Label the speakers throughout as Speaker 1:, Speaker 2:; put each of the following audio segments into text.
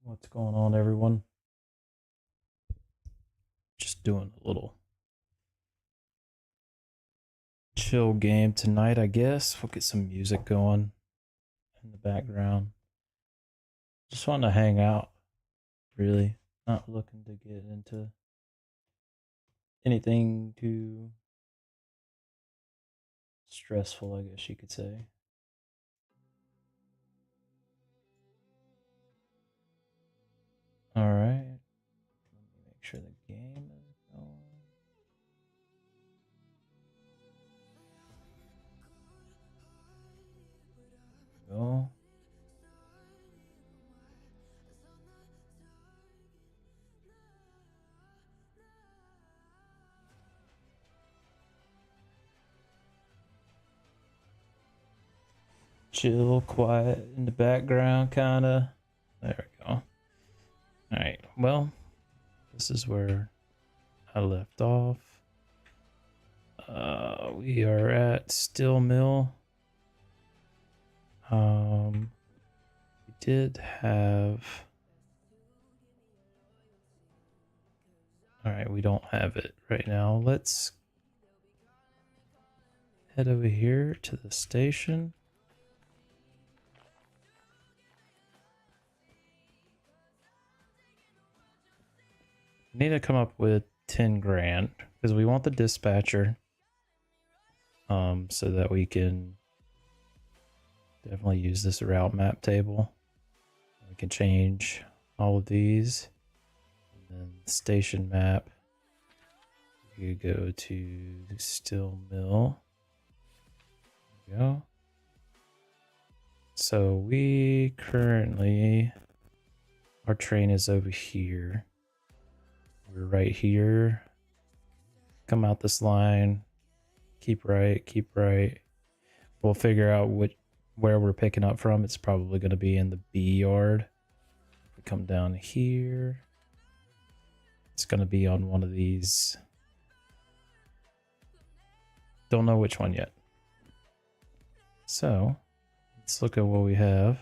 Speaker 1: What's going on, everyone? Just doing a little chill game tonight, I guess. We'll get some music going in the background. Just want to hang out, really. Not looking to get into anything too stressful, I guess you could say. All right. Let me make sure the game is going. Go. Chill, quiet in the background, kind of. There we go. All right. Well, this is where I left off. We are at Still Mill. We did have. All right, we don't have it right now. Let's head over here to the station. We need to come up with 10 grand because we want the dispatcher. So that we can definitely use this route map table. We can change all of these. And then the station map. You go to Steel Mill. There we go. So we currently, our train is over here. We're right here. Come out this line. Keep right, keep right. We'll figure out where we're picking up from. It's probably going to be in the B yard. We come down here. It's going to be on one of these. Don't know which one yet. So let's look at what we have.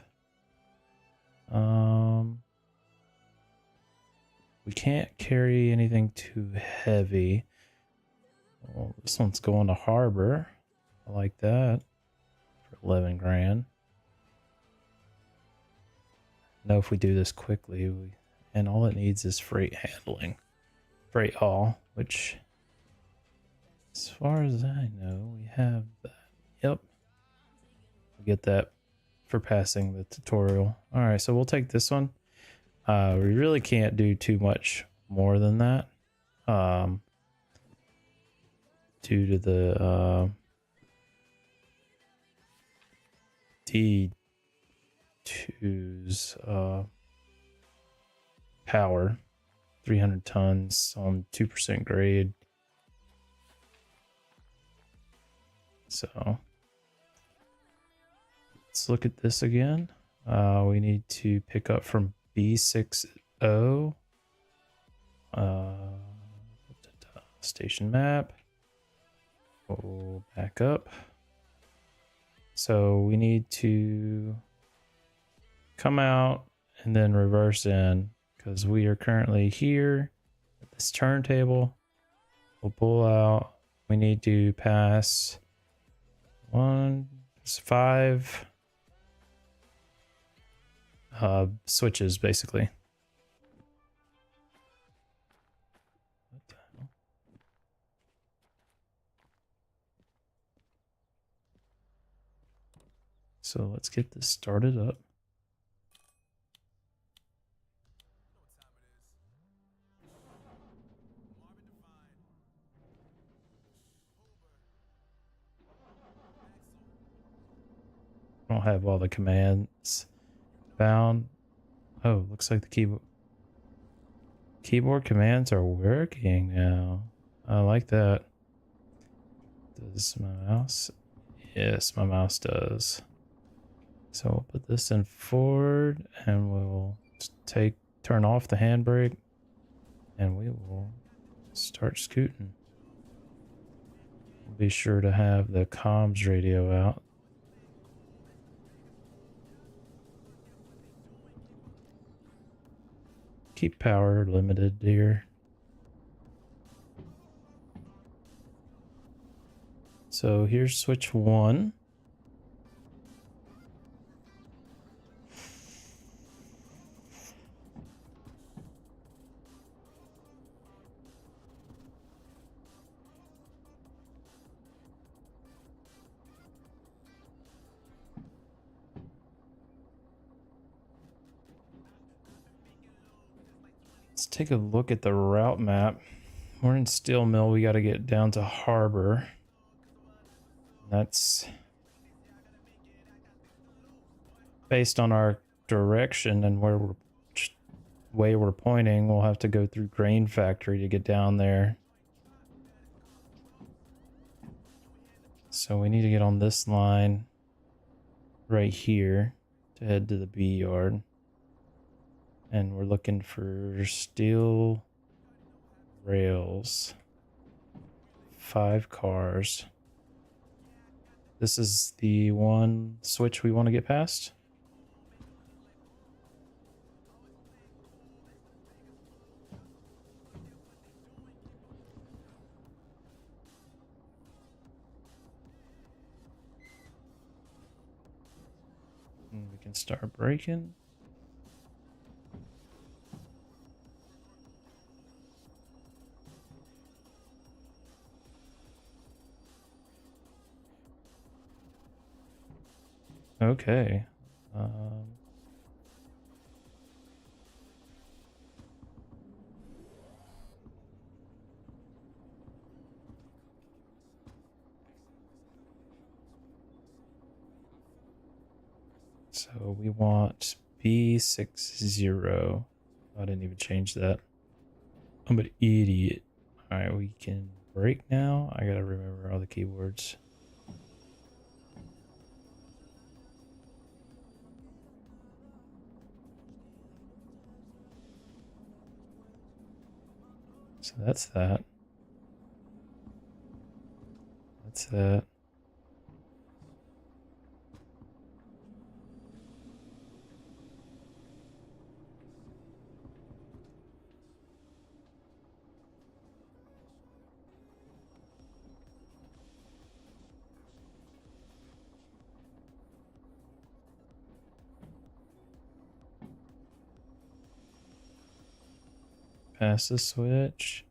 Speaker 1: We can't carry anything too heavy. Well, this one's going to Harbor. I like that. For 11 grand. Know if we do this quickly, and all it needs is freight handling. Freight haul, which, as far as I know, we have that. Yep. We get that for passing the tutorial. Alright, so we'll take this one. We really can't do too much more than that. Due to the D2's power. 300 tons on 2% grade. So let's look at this again. We need to pick up from B60. Station map. We'll back up. So we need to come out and then reverse in because we are currently here at this turntable. We'll pull out. We need to pass 5 switches basically. So let's get this started up. I don't have all the commands bound. Oh, looks like the keyboard commands are working now. I like that. Does my mouse? Yes, my mouse does. So we'll put this in forward and we'll turn off the handbrake and we will start scooting. We'll be sure to have the comms radio out. Keep power limited here. So here's switch 1. Let's take a look at the route map. We're in Steel Mill. We got to get down to Harbor. That's based on our direction and way we're pointing. We'll have to go through Grain Factory to get down there. So we need to get on this line right here to head to the B yard. And we're looking for steel rails. 5 cars. This is the one switch we want to get past. And we can start braking. Okay. So we want B60. I didn't even change that. I'm an idiot. All right, we can brake now. I gotta remember all the keywords. So that's that. That's that. Pass the switch.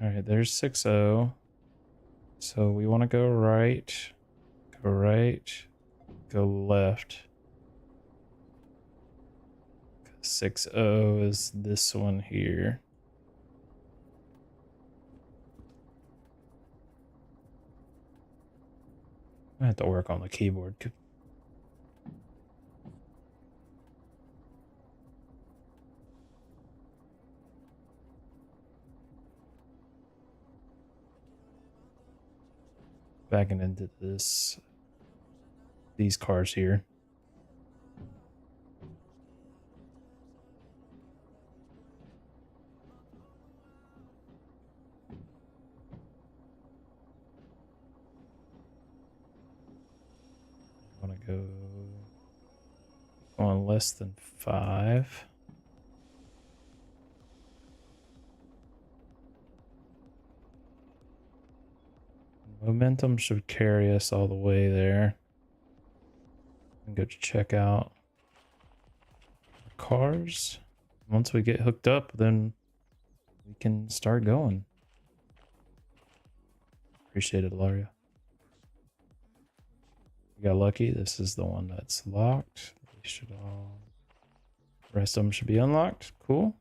Speaker 1: All right, there's 60. So we want to go right, go left. 60 is this one here. I have to work on the keyboard. Backing into these cars here. I want to go on less than 5. Momentum should carry us all the way there. And go to check out our cars. Once we get hooked up, then we can start going. Appreciate it, Laria. We got lucky. This is the one that's locked. They should all. The rest of them should be unlocked. Cool.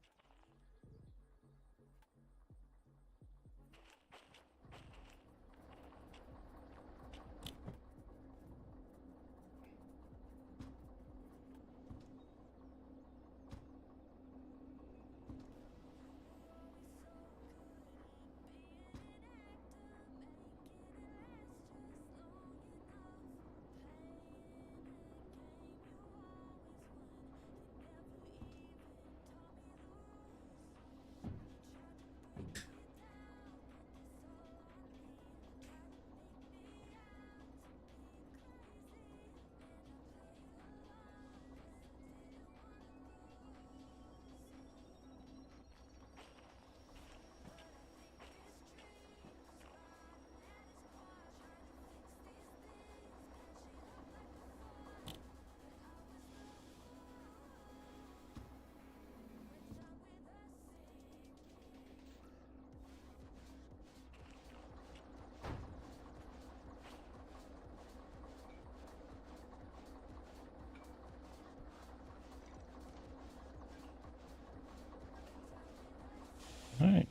Speaker 1: All right.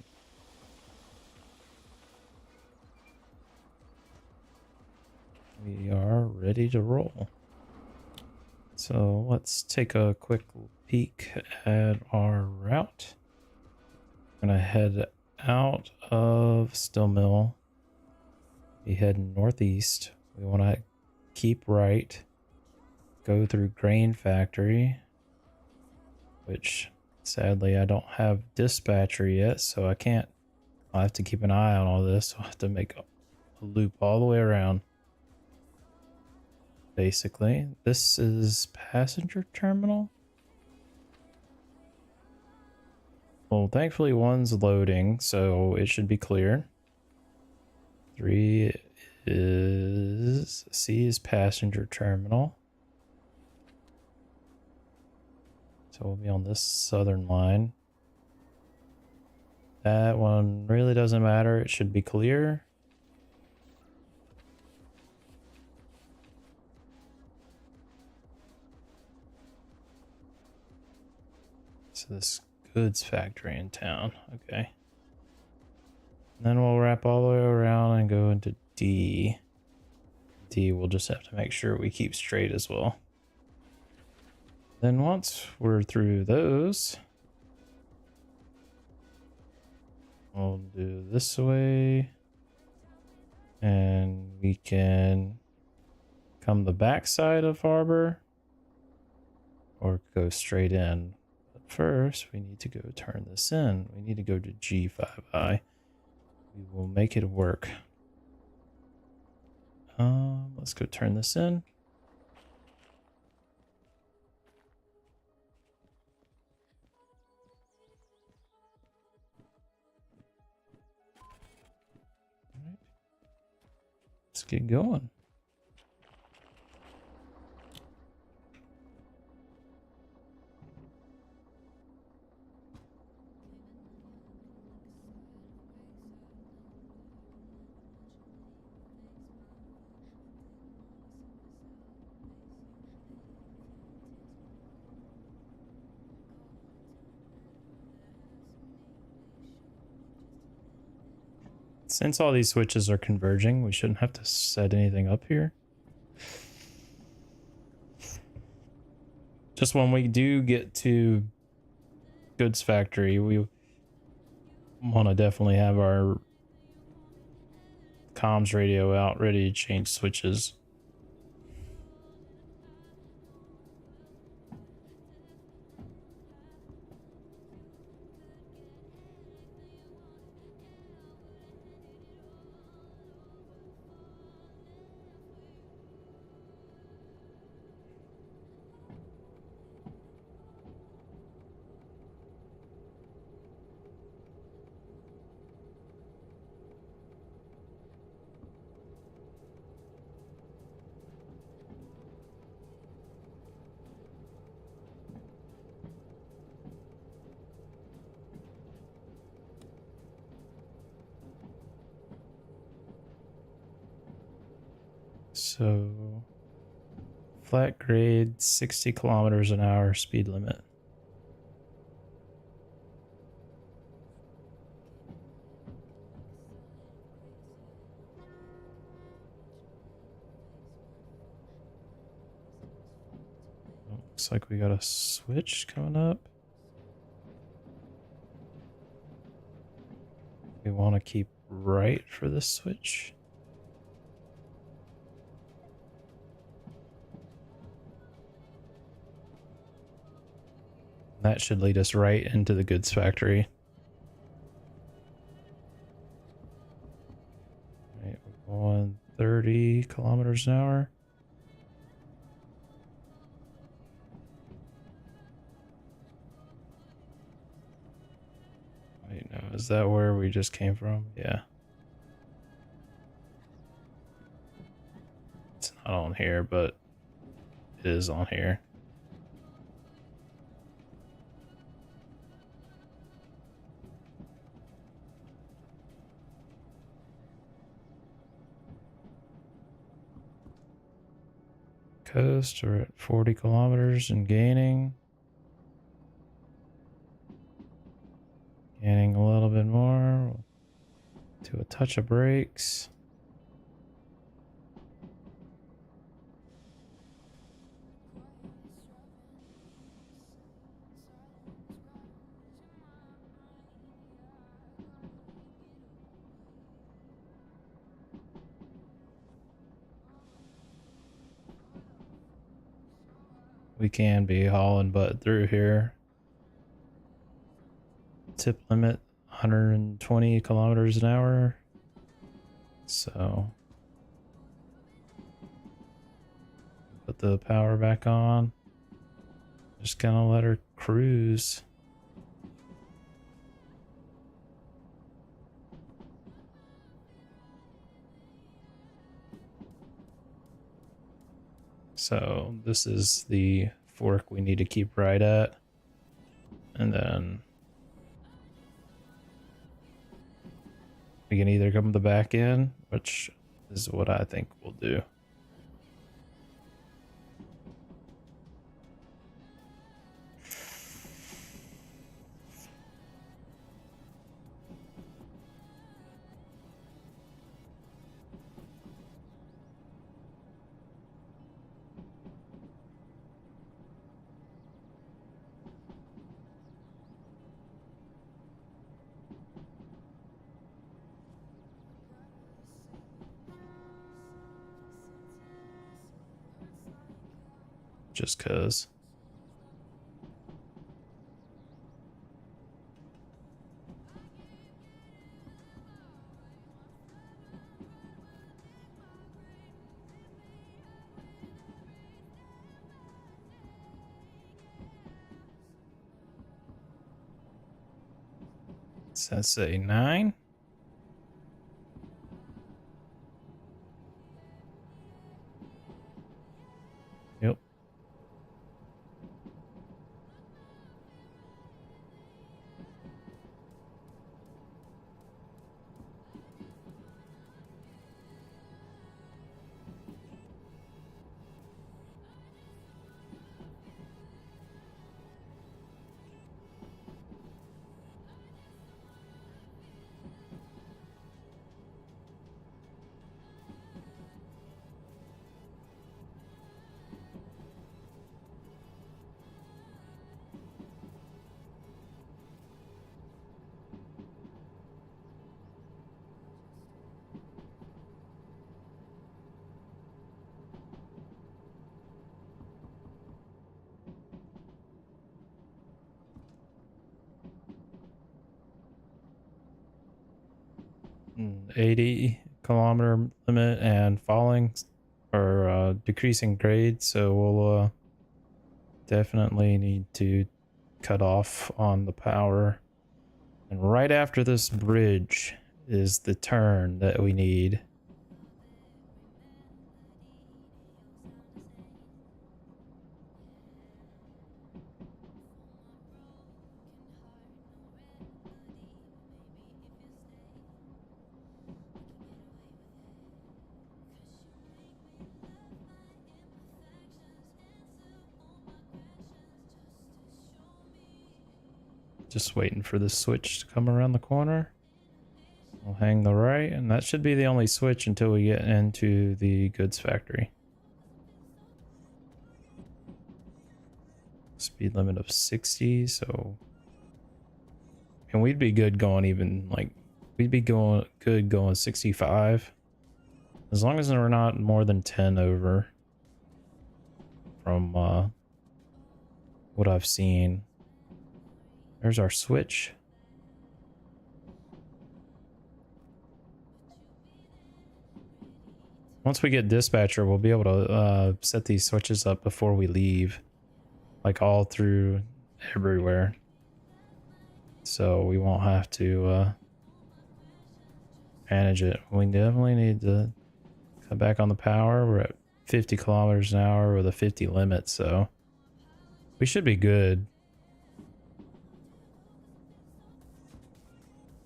Speaker 1: We are ready to roll. So let's take a quick peek at our route. I'm gonna head out of Still Mill. be heading northeast. We want to keep right, go through grain factory, which sadly I don't have dispatcher yet, so I can't. I'll have to keep an eye on all this. I'll have to make a loop all the way around. Basically, this is passenger terminal. Well, thankfully one's loading, so it should be clear. 3 is C is passenger terminal. So we'll be on this southern line. That one really doesn't matter. It should be clear. So this goods factory in town. Okay. And then we'll wrap all the way around and go into D. D, we'll just have to make sure we keep straight as well. Then once we're through those, we'll do this way. And we can come the back side of Harbor or go straight in. But first, we need to go turn this in. We need to go to G5I. We will make it work. Let's go turn this in. All right. Let's get going. Since all these switches are converging, we shouldn't have to set anything up here. Just when we do get to goods factory, we want to definitely have our comms radio out ready to change switches. So, flat grade, 60 kilometers an hour speed limit. Looks like we got a switch coming up. We want to keep right for this switch. That should lead us right into the goods factory. All right, we're going 30 kilometers an hour. Wait, no, is that where we just came from? Yeah. It's not on here, but it is on here. Coast, we're at 40 kilometers and gaining. Gaining a little bit more. To a touch of brakes. we can be hauling butt through here. Tip limit 120 kilometers an hour. So put the power back on. Just kind of let her cruise. So this is the fork we need to keep right at. And then we can either come the back in, which is what I think we'll do. Just cause. So let's say 9. Yep. Mm, 80 kilometer limit and falling or decreasing grade, so we'll definitely need to cut off on the power. And right after this bridge is the turn that we need. Just waiting for the switch to come around the corner. We'll hang the right, and that should be the only switch until we get into the goods factory. Speed limit of 60, so... And we'd be good going even, like... We'd be good going 65. As long as we're not more than 10 over. From, what I've seen. There's our switch. Once we get dispatcher, we'll be able to set these switches up before we leave. Like all through everywhere. So we won't have to manage it. We definitely need to cut back on the power. We're at 50 kilometers an hour with a 50 limit, so we should be good.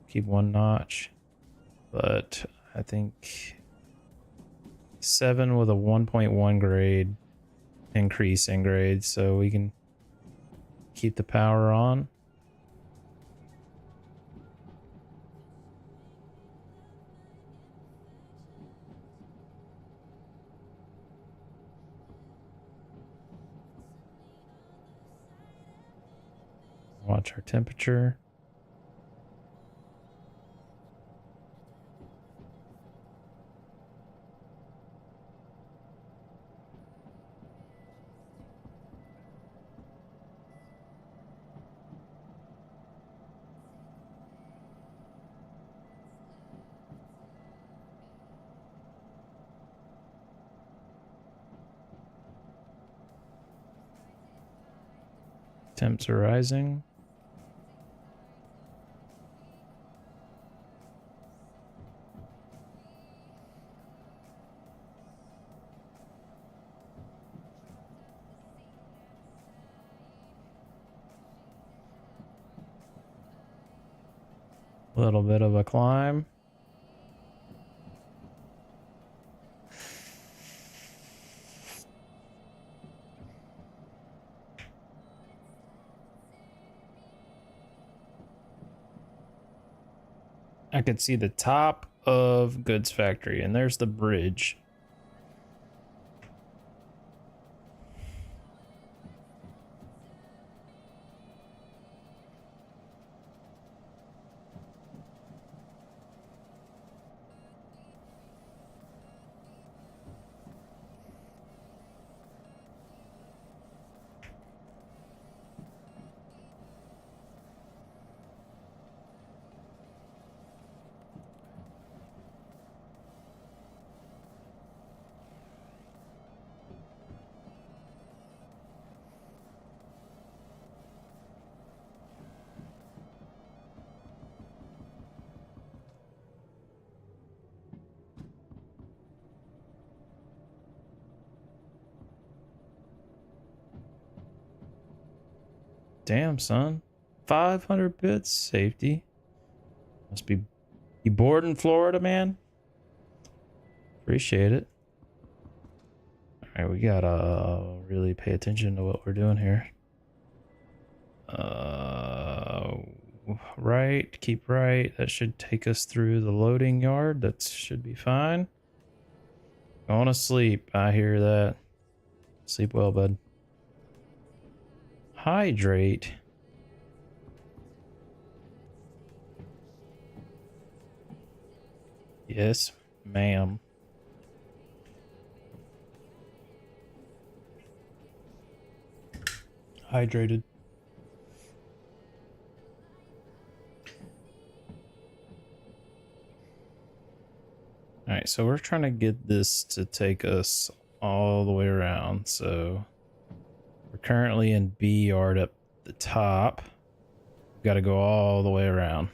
Speaker 1: Keep one notch. But I think 7 with a 1.1 grade increase in grade, so we can keep the power on. Watch our temperature. Temps are rising. A little bit of a climb. I could see the top of Goods Factory, and there's the bridge. Damn, son. 500 bits safety. Must be you bored in Florida, man? Appreciate it. All right, we gotta really pay attention to what we're doing here. Right, keep right. That should take us through the loading yard. That should be fine. Going to sleep. I hear that. Sleep well, bud. Hydrate. Yes, ma'am. Hydrated. All right, so we're trying to get this to take us all the way around. So we're currently in B yard up the top. We got to go all the way around.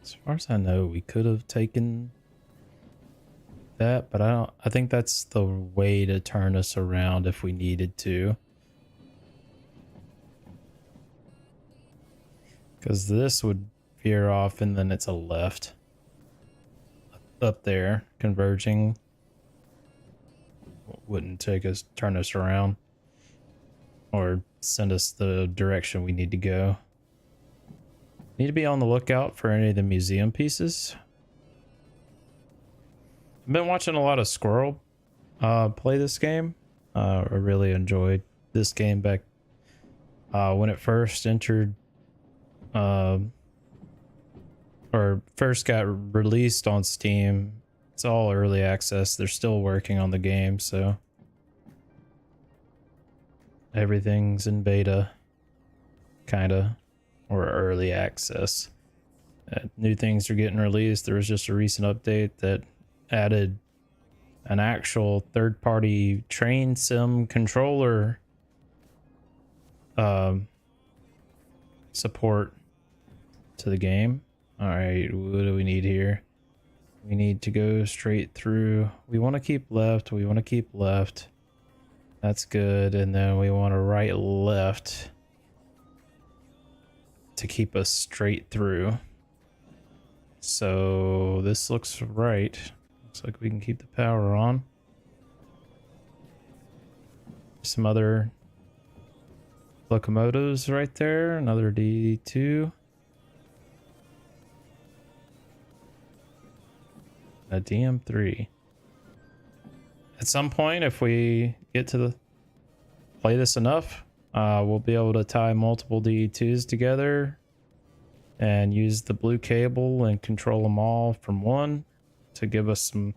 Speaker 1: As far as I know, we could have taken that, but I think that's the way to turn us around if we needed to. Because this would veer off and then it's a left. Up there, converging. Wouldn't turn us around. Or send us the direction we need to go. Need to be on the lookout for any of the museum pieces. I've been watching a lot of Squirrel play this game. I really enjoyed this game back when it first entered or first got released on Steam. It's all early access. They're still working on the game, so everything's in beta, kinda, or early access. New things are getting released. There was just a recent update that added an actual third-party train sim controller support to the game. All right, what do we need here? We need to go straight through. We want to keep left. We want to keep left. That's good. And then we want to right left to keep us straight through. So this looks right. Looks like we can keep the power on. Some other locomotives right there. Another D2. A DM3. At some point, if we get to play this enough, we'll be able to tie multiple D2s together and use the blue cable and control them all from one to give us some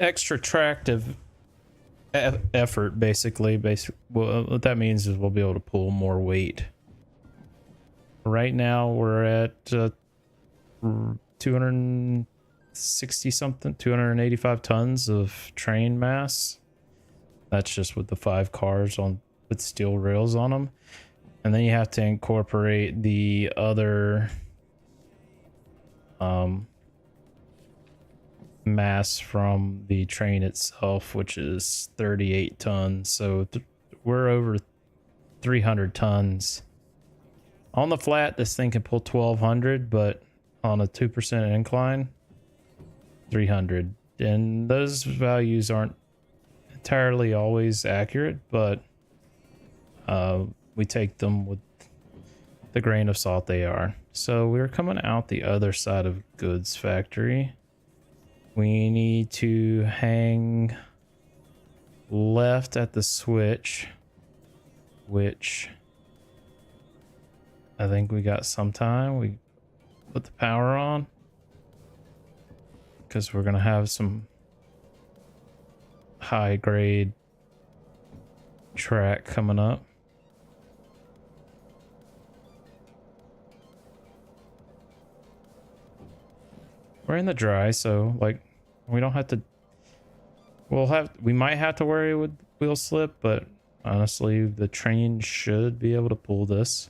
Speaker 1: extra tractive effort, basically. Well, what that means is we'll be able to pull more weight right now we're at 260 something, 285 tons of train mass. That's just with the 5 cars on with steel rails on them. And then you have to incorporate the other mass from the train itself, which is 38 tons. So we're over 300 tons. On the flat, this thing can pull 1200, but on a 2% incline, 300. And those values aren't entirely always accurate, but we take them with the grain of salt they are. So we're coming out the other side of goods factory. We need to hang left at the switch, which I think we got some time. We put the power on because we're gonna have some high grade track coming up. We're in the dry, so like we don't have to. We might have to worry with wheel slip, but honestly, the train should be able to pull this.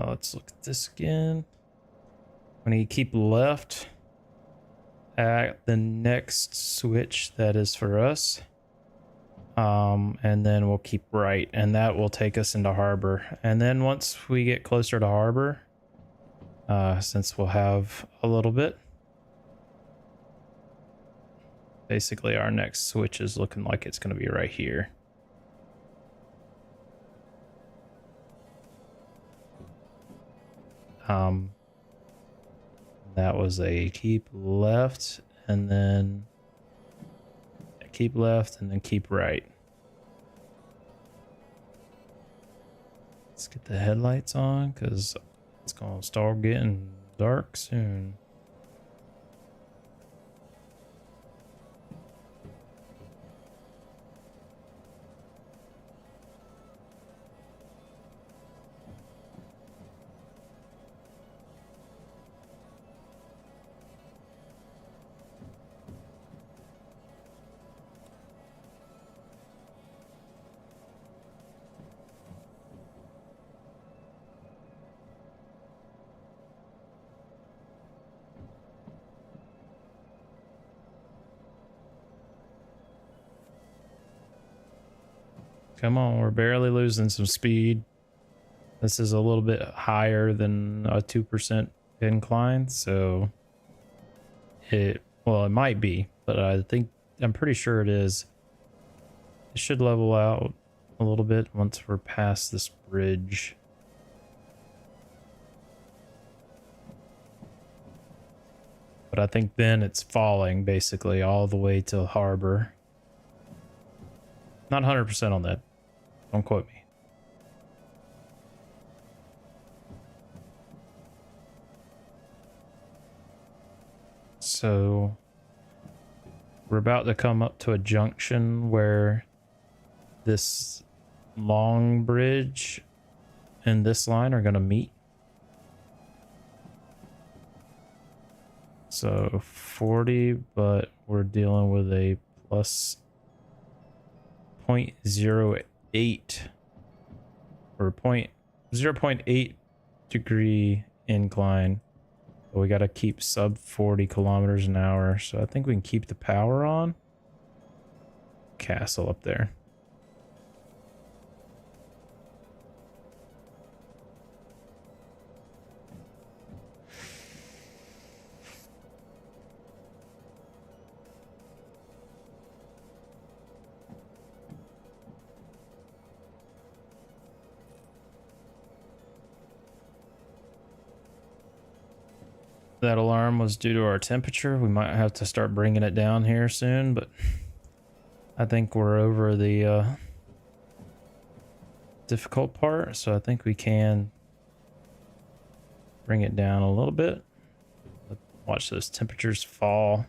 Speaker 1: Let's look at this again. When you keep left at the next switch that is for us, and then we'll keep right, and that will take us into harbor. And then once we get closer to harbor, since we'll have a little bit, basically our next switch is looking like it's going to be right here. That was a keep left and then keep left and then keep right. Let's get the headlights on because it's gonna start getting dark soon. Come on, we're barely losing some speed. This is a little bit higher than a 2% incline, so it might be, but I'm pretty sure it is. It should level out a little bit once we're past this bridge. But I think then it's falling basically all the way to harbor. Not 100% on that. Don't quote me. So we're about to come up to a junction where this long bridge and this line are going to meet. So 40, but we're dealing with a plus 0.08 or 0.8 degree incline. But we got to keep sub 40 kilometers an hour. So I think we can keep the power on. Castle up there. that alarm was due to our temperature. We might have to start bringing it down here soon, but I think we're over the difficult part, so I think we can bring it down a little bit. Watch those temperatures fall.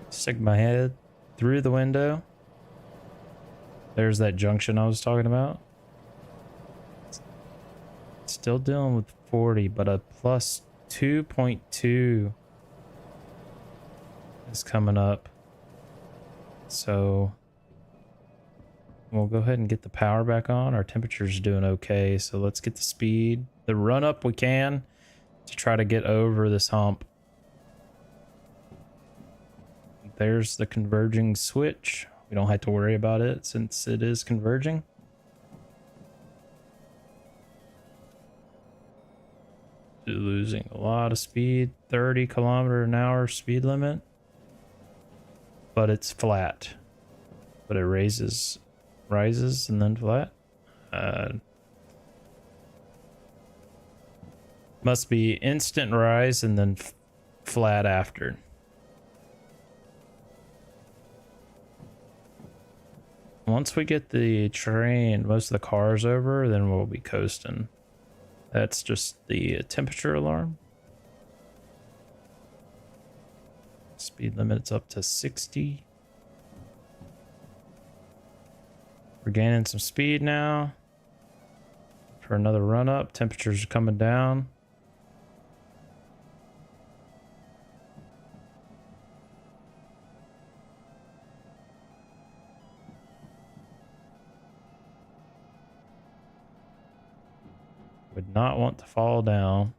Speaker 1: Stick my head through the window. There's that junction I was talking about. Still dealing with 40, but a plus 2.2 is coming up. So we'll go ahead and get the power back on. Our temperature's doing okay, so let's get the speed, the run up we can to try to get over this hump. There's the converging switch. We don't have to worry about it since it is converging. Losing a lot of speed, 30 km/h speed limit, but it's flat. But it rises and then flat. Must be instant rise and then flat after. Once we get the train, most of the cars over, then we'll be coasting. That's just the temperature alarm. Speed limit's up to 60. We're gaining some speed now. For another run up, temperatures are coming down. Would not want to fall down.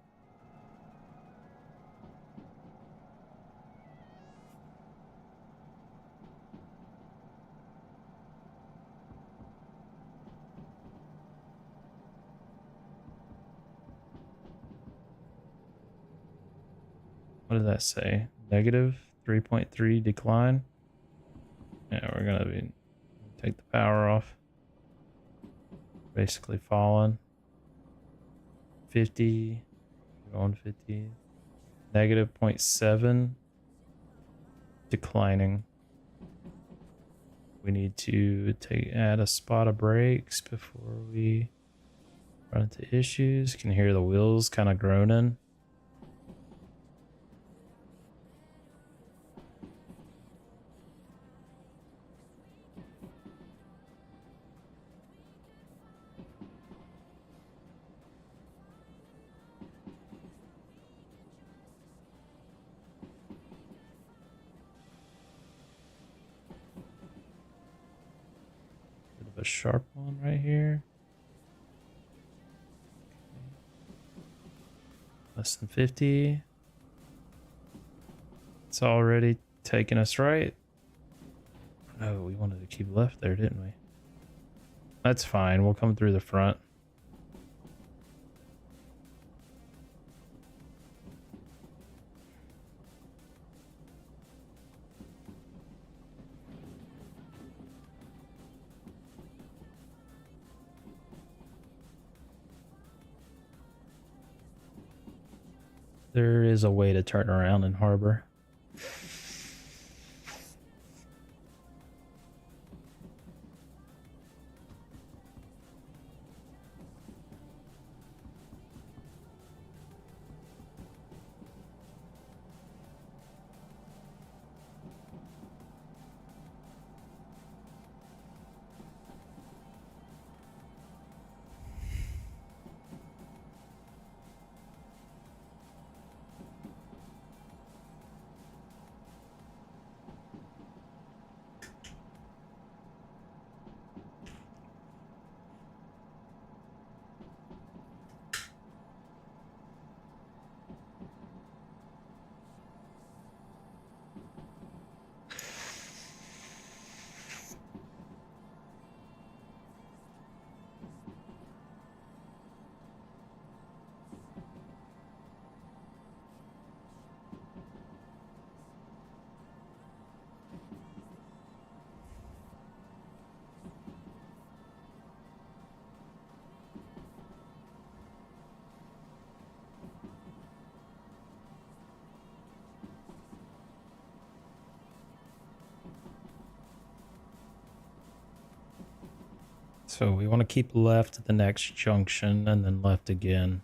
Speaker 1: What did that say? Negative 3.3 decline. Yeah, we're gonna take the power off. Basically falling. 50, going 50, negative 0.7, declining. We need to add a spot of brakes before we run into issues. You can hear the wheels kind of groaning. A sharp one right here. Less than 50. It's already taking us right. No, we wanted to keep left there, didn't we? That's fine. We'll come through the front. There is a way to turn around in harbor. So we want to keep left at the next junction and then left again.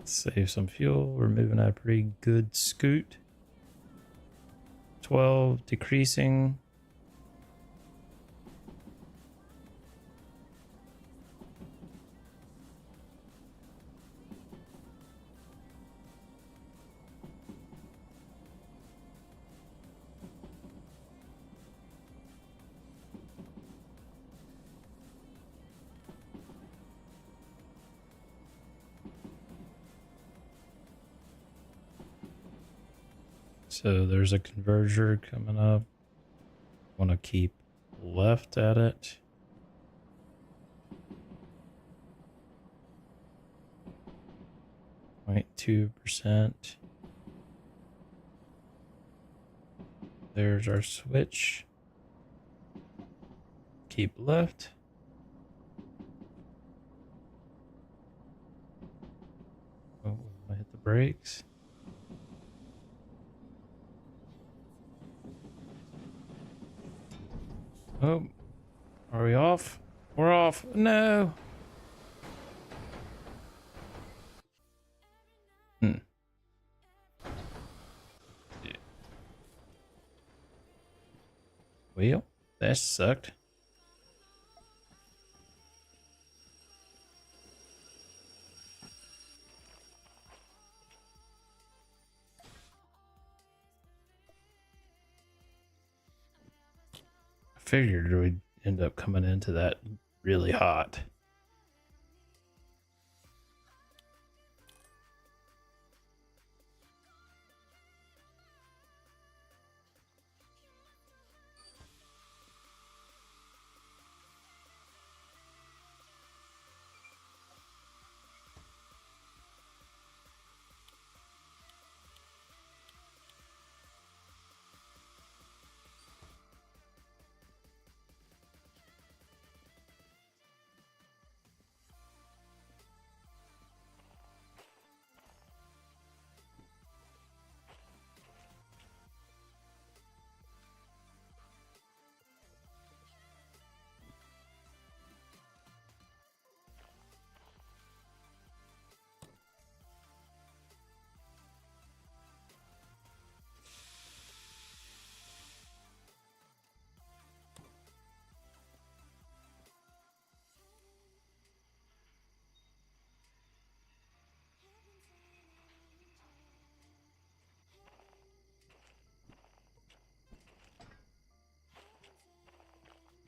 Speaker 1: Save some fuel. We're moving at a pretty good scoot. 12 decreasing. So there's a converger coming up. Want to keep left at it. Point 2%. There's our switch. Keep left. Oh, I hit the brakes. Oh, are we off? We're off. No. Well, that sucked. I figured we'd end up coming into that really hot.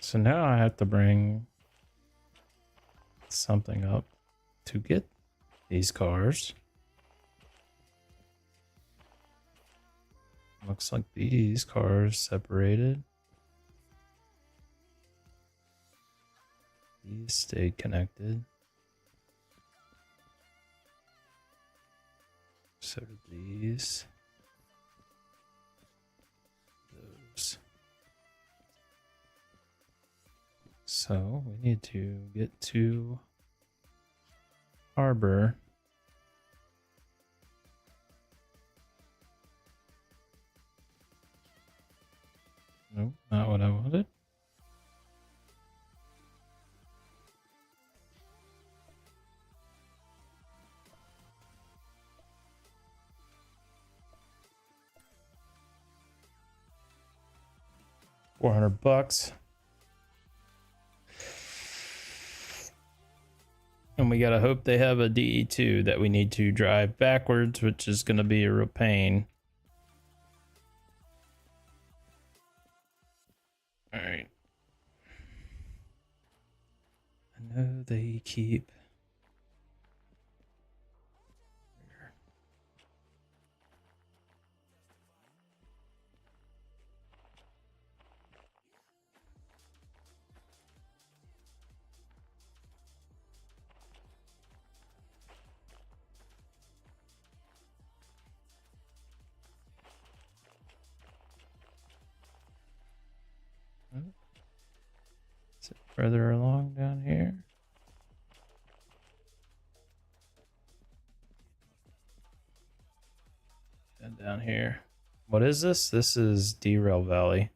Speaker 1: So now I have to bring something up to get these cars. Looks like these cars separated. These stayed connected. So did these. Those. So we need to get to harbor. Nope, not what I wanted. $400. And we gotta hope they have a DE2 that we need to drive backwards, which is gonna be a real pain. Alright. I know they keep... further along down here. And down here. What is this? This is Derail Valley,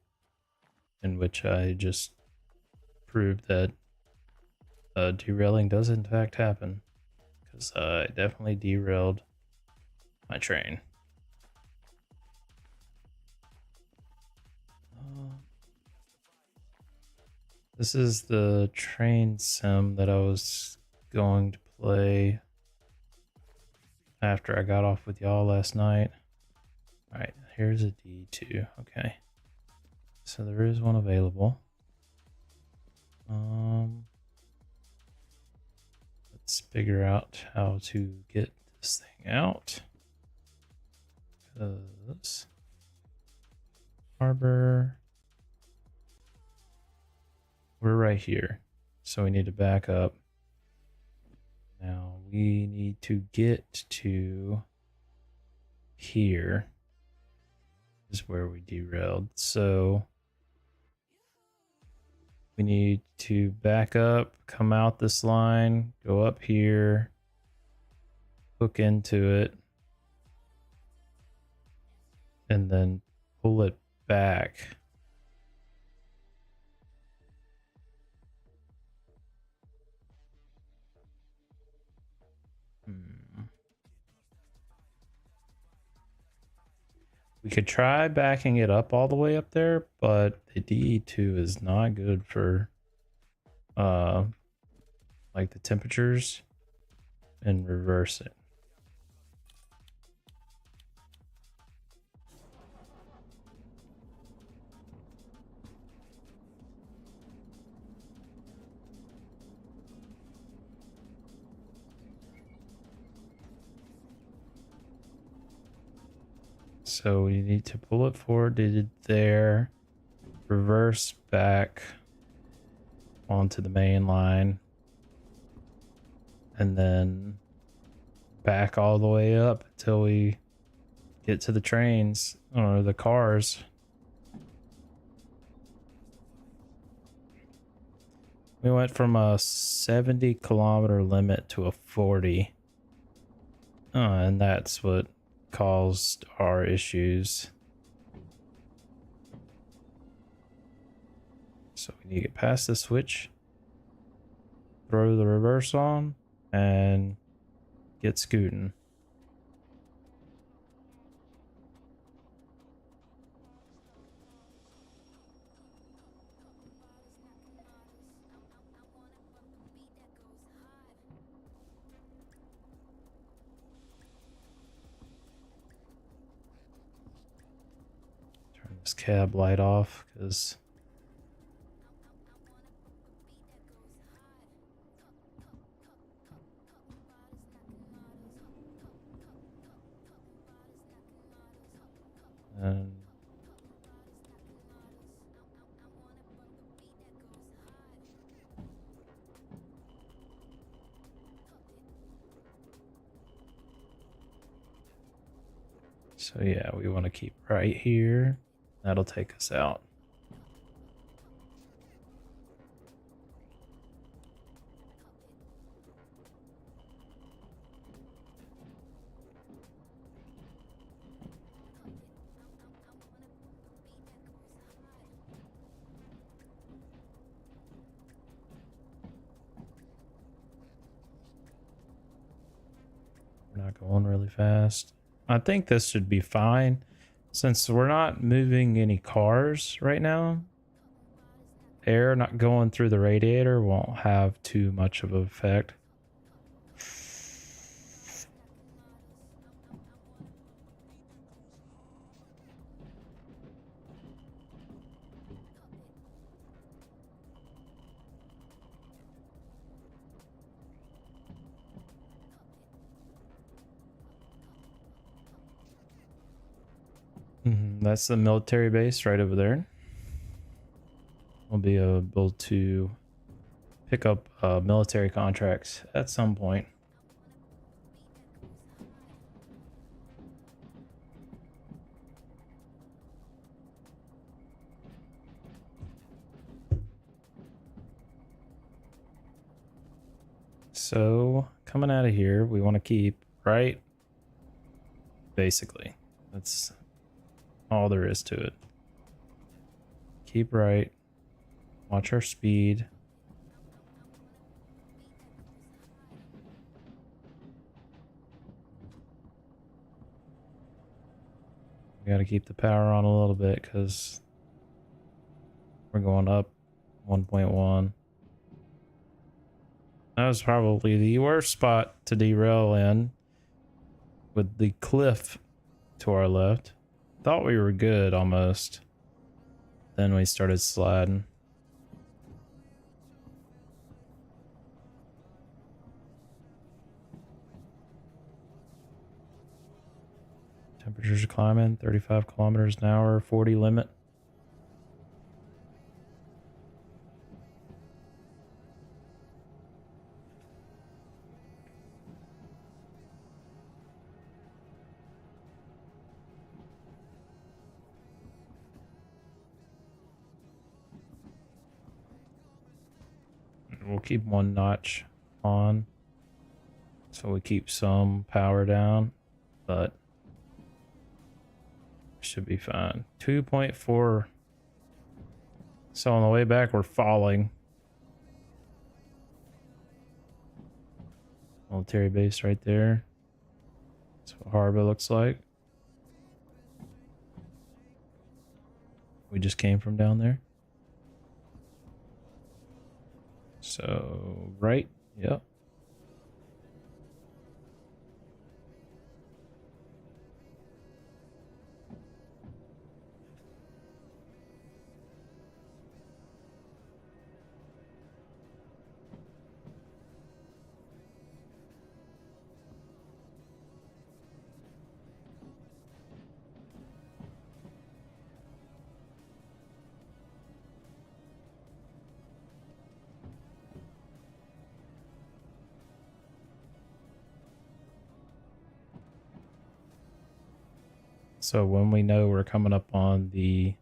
Speaker 1: in which I just proved that derailing does in fact happen. Because I definitely derailed my train. This is the train sim that I was going to play after I got off with y'all last night. Alright, here's a D2. Okay. So there is one available. Let's figure out how to get this thing out. Because harbor, we're right here, so we need to back up. Now we need to get to here is where we derailed. So we need to back up, come out this line, go up here, hook into it, and then pull it back. We could try backing it up all the way up there, but the DE2 is not good for like the temperatures, and reverse it. So we need to pull it forward to there, reverse back onto the main line, and then back all the way up until we get to the trains or the cars. We went from a 70-kilometer limit to a 40. And that's what caused our issues. So we need to get past the switch, throw the reverse on, and get scooting. Turn this cab light off because so yeah, we want to keep right here. That'll take us out. We're not going really fast. I think this should be fine since we're not moving any cars right now. Air not going through the radiator won't have too much of an effect. That's the military base right over there. We'll be able to pick up military contracts at some point. So coming out of here, we want to keep right. Basically, that's all there is to it. Keep right. Watch our speed. We got to keep the power on a little bit because we're going up 1.1. That was probably the worst spot to derail in, with the cliff to our left. Thought we were good almost. Then we started sliding. Temperatures are climbing, 35 kilometers an hour, 40 limit. We'll keep one notch on, so we keep some power down, but should be fine. 2.4. So on the way back, we're falling. Military base right there. That's what harbor looks like. We just came from down there. So, right? Yep. So when we know we're coming up on the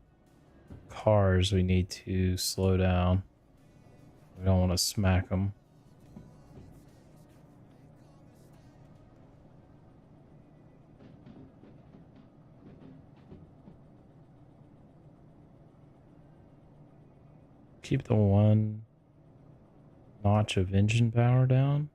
Speaker 1: cars, we need to slow down. We don't want to smack them. Keep the one notch of engine power down.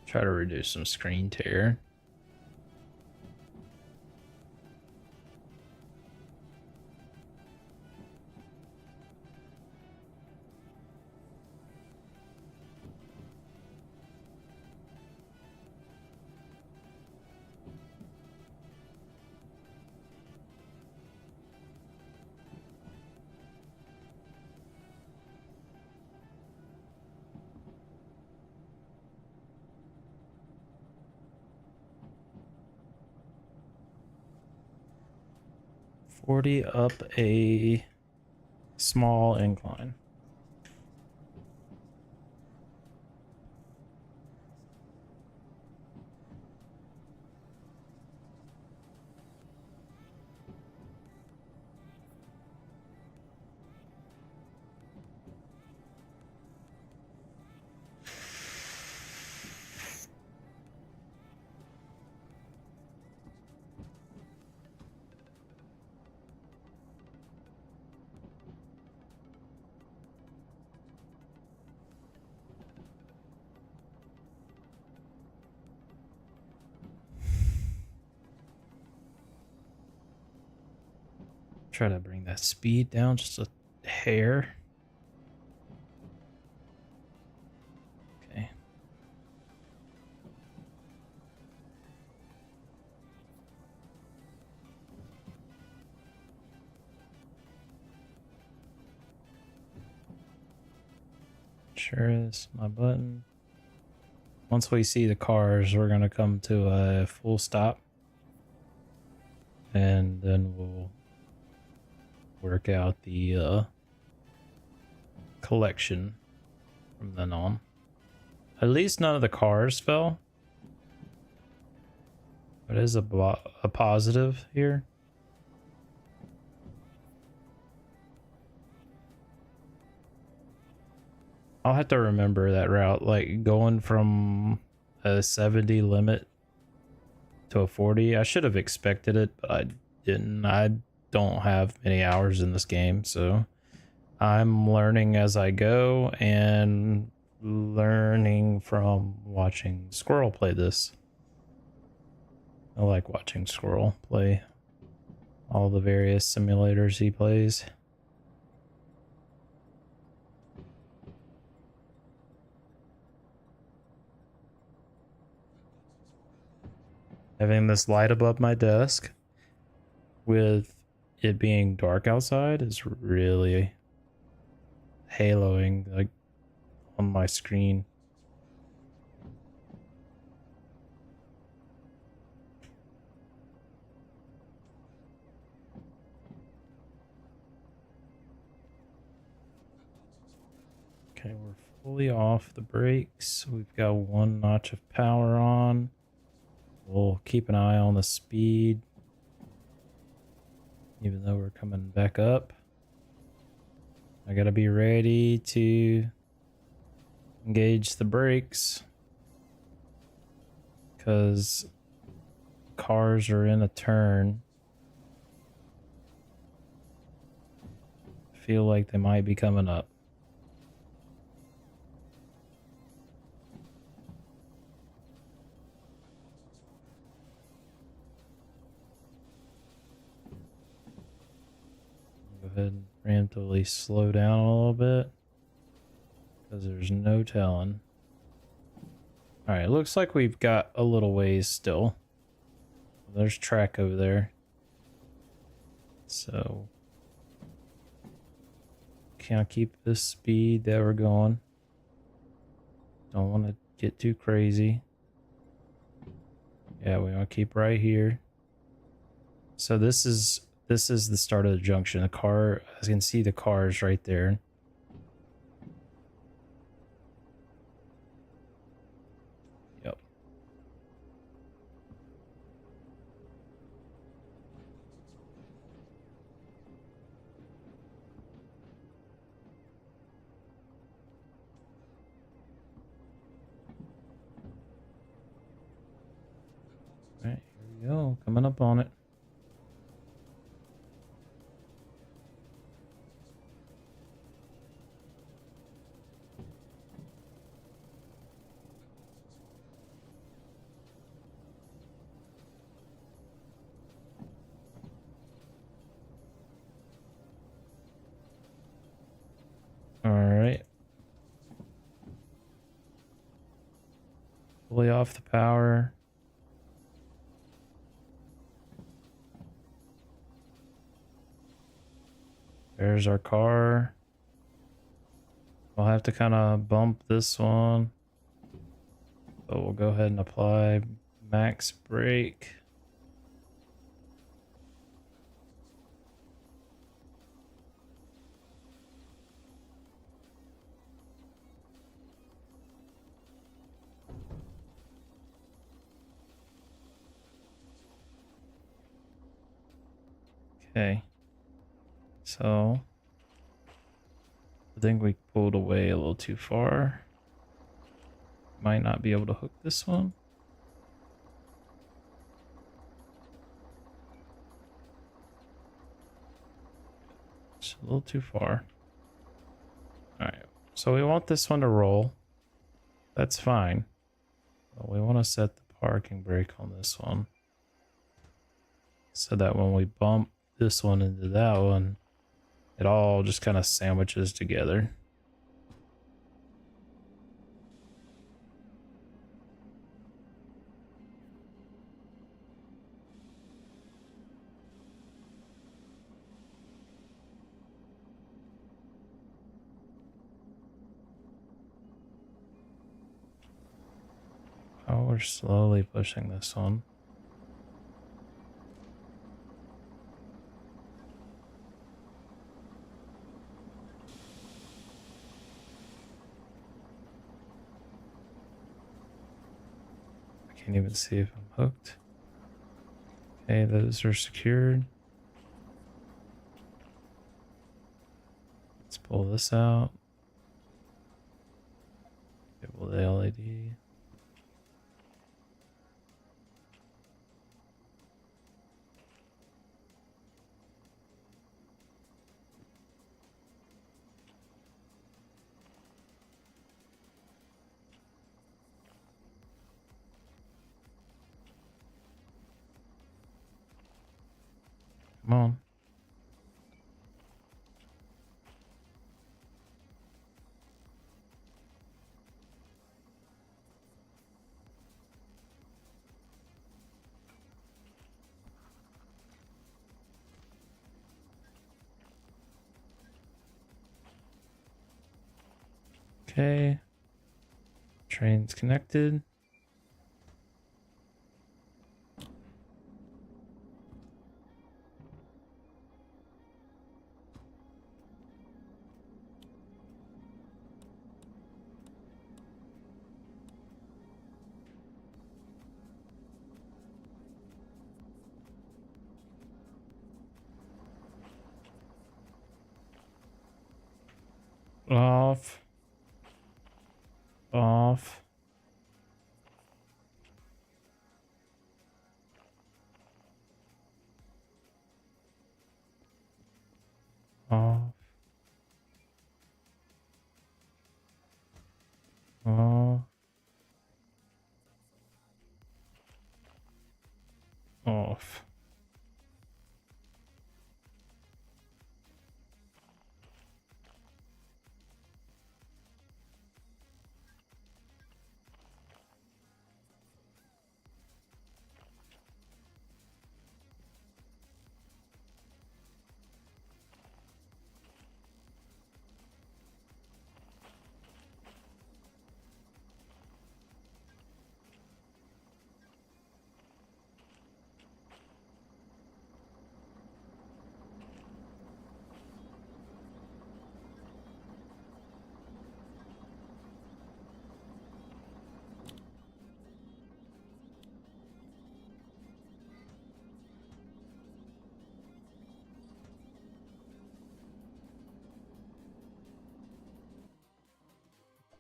Speaker 1: Try to reduce some screen tear. $40 up a small incline. Try to bring that speed down just a hair. Okay. Sure is my button. Once we see the cars, we're gonna come to a full stop. And then we'll work out the collection from then on. At least none of the cars fell. That is a positive here. I'll have to remember that route, like going from a 70 limit to a 40. I should have expected it, but I didn't. I don't have many hours in this game, so I'm learning as I go and learning from watching Squirrel play this. I like watching Squirrel play all the various simulators he plays. Having this light above my desk with it being dark outside is really haloing like on my screen. Okay, we're fully off the brakes. We've got one notch of power on. We'll keep an eye on the speed, even though we're coming back up. I gotta be ready to engage the brakes because cars are in a turn. I feel like they might be coming up. Go ahead and preemptively slow down a little bit because there's no telling. All right, looks like we've got a little ways still. There's track over there. So can't keep this speed that we're going. Don't want to get too crazy. Yeah, we want to keep right here. So this is the start of the junction. The car, I can see the cars right there. Yep. All right, here we go. Coming up on it. All right. Fully off the power. There's our car. We'll have to kind of bump this one. But we'll go ahead and apply max brake. Okay. So I think we pulled away a little too far. Might not be able to hook this one. It's a little too far. All right. So we want this one to roll. That's fine. But we want to set the parking brake on this one so that when we bump, this one into that one, it all just kind of sandwiches together. Oh, we're slowly pushing this one. I can't even see if I'm hooked. Okay, those are secured. Let's pull this out. Enable the LED. Come on. Okay. Train's connected. Off. Off. Off. Off. Off.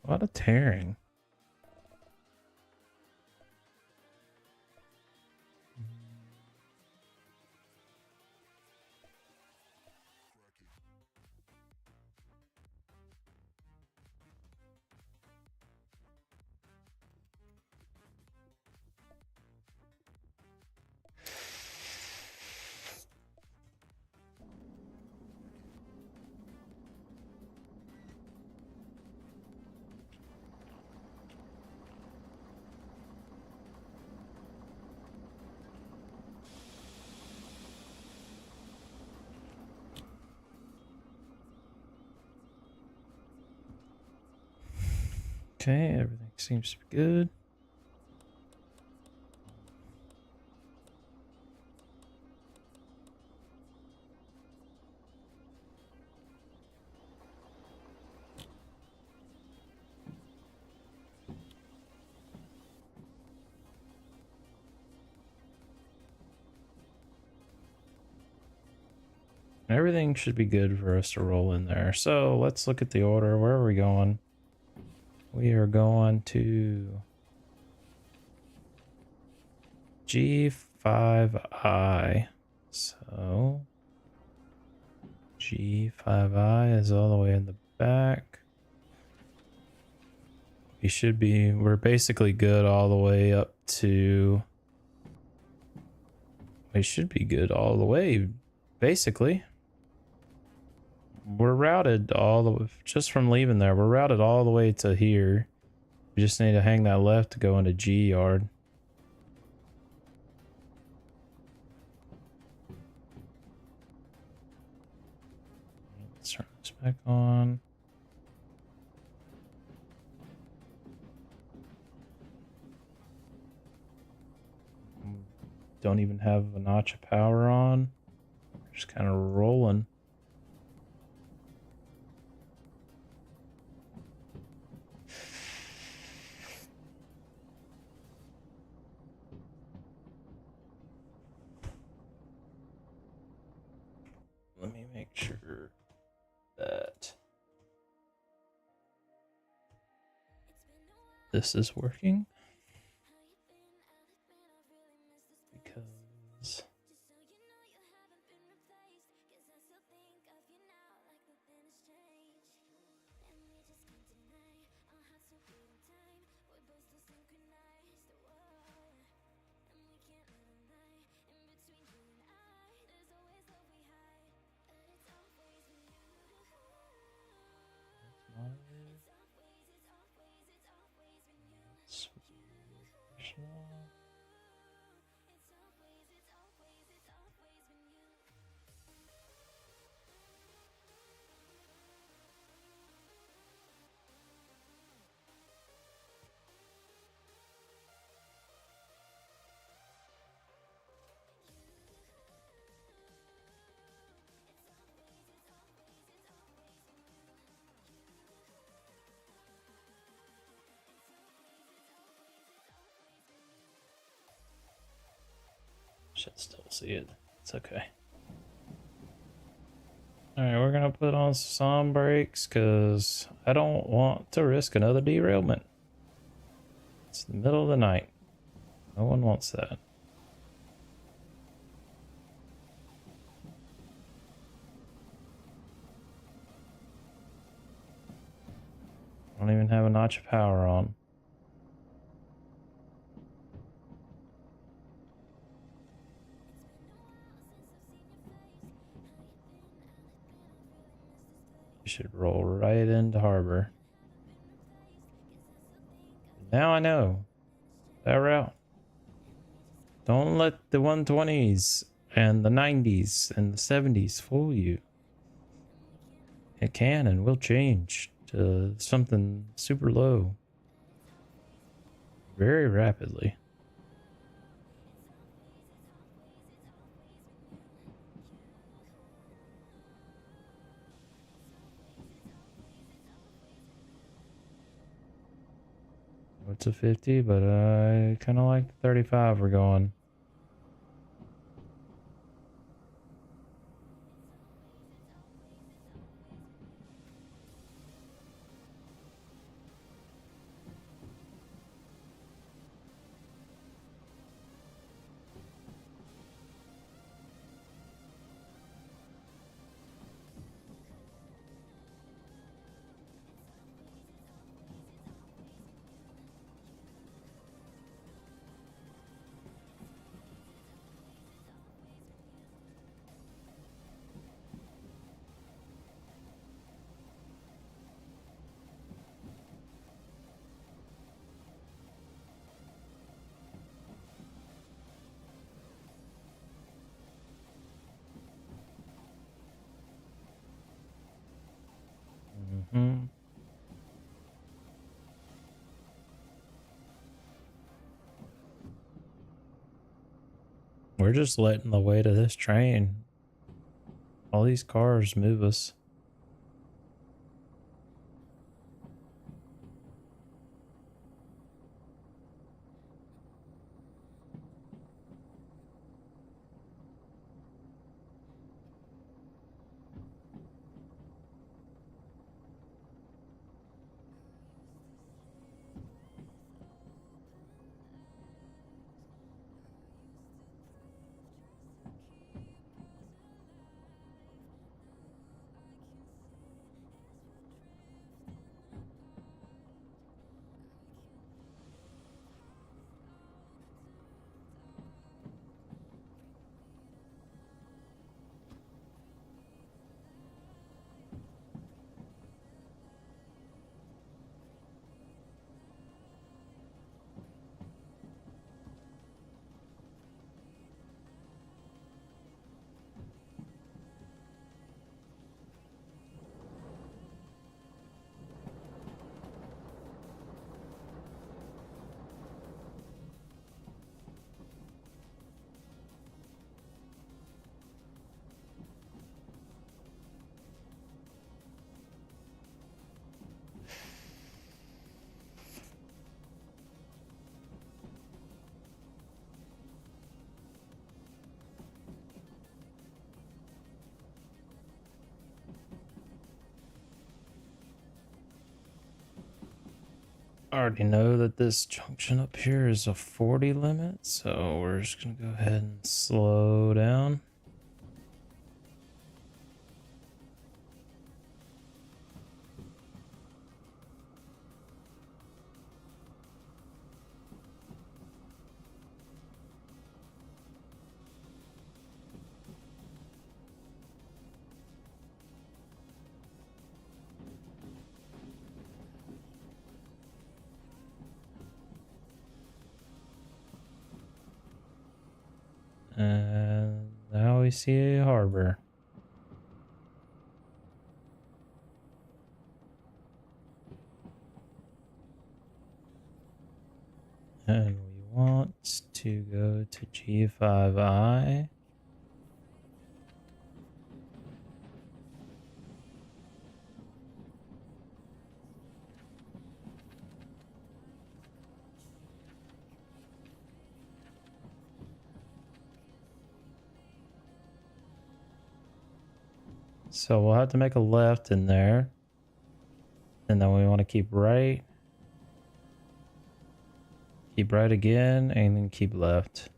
Speaker 1: A lot of tearing. Okay, everything seems to be good. Everything should be good for us to roll in there. So let's look at the order. Where are we going? We are going to G5I. So G5I is all the way in the back. We're basically good all the way up to, we should be good all the way basically, we're routed all the way, just from leaving there, we're routed all the way to here. We just need to hang that left to go into G yard. Let's turn this back on. Don't even have a notch of power on. Just kind of rolling. Let me make sure that this is working. Because should still see it. It's okay. Alright, we're gonna put on some brakes because I don't want to risk another derailment. It's the middle of the night. No one wants that. I don't even have a notch of power on. You should roll right into harbor. Now I know that route. Don't let the 120s and the 90s and the 70s fool you. It can and will change to something super low very rapidly. It's a 50, but I kind of like the 35 we're going. Mm-hmm. We're just letting the weight of this train, all these cars, move us. already know that this junction up here is a 40 limit, so we're just gonna go ahead and slow down. And now we see a harbor. And we want to go to G5I. So we'll have to make a left in there. And then we want to keep right. Keep right again, and then keep left.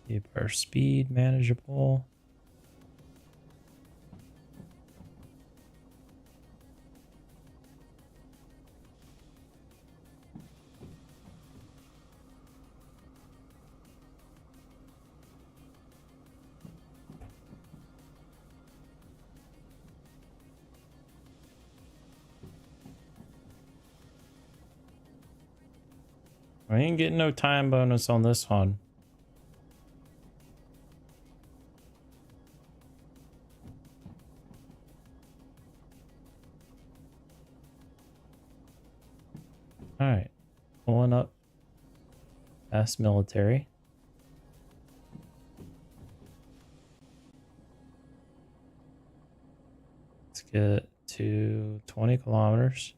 Speaker 1: Keep our speed manageable. We ain't getting no time bonus on this one. Alright. Pulling up past military. Let's get to 20 kilometers.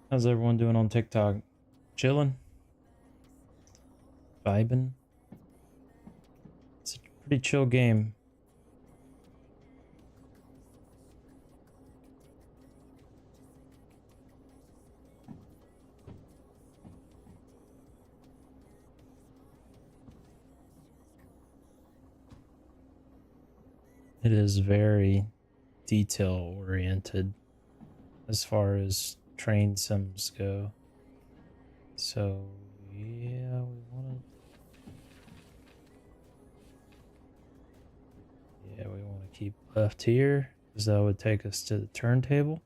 Speaker 1: How's everyone doing on TikTok? Chilling? Vibing? It's a pretty chill game. It is very detail oriented as far as train sims go. So yeah, we want to keep left here because that would take us to the turntable.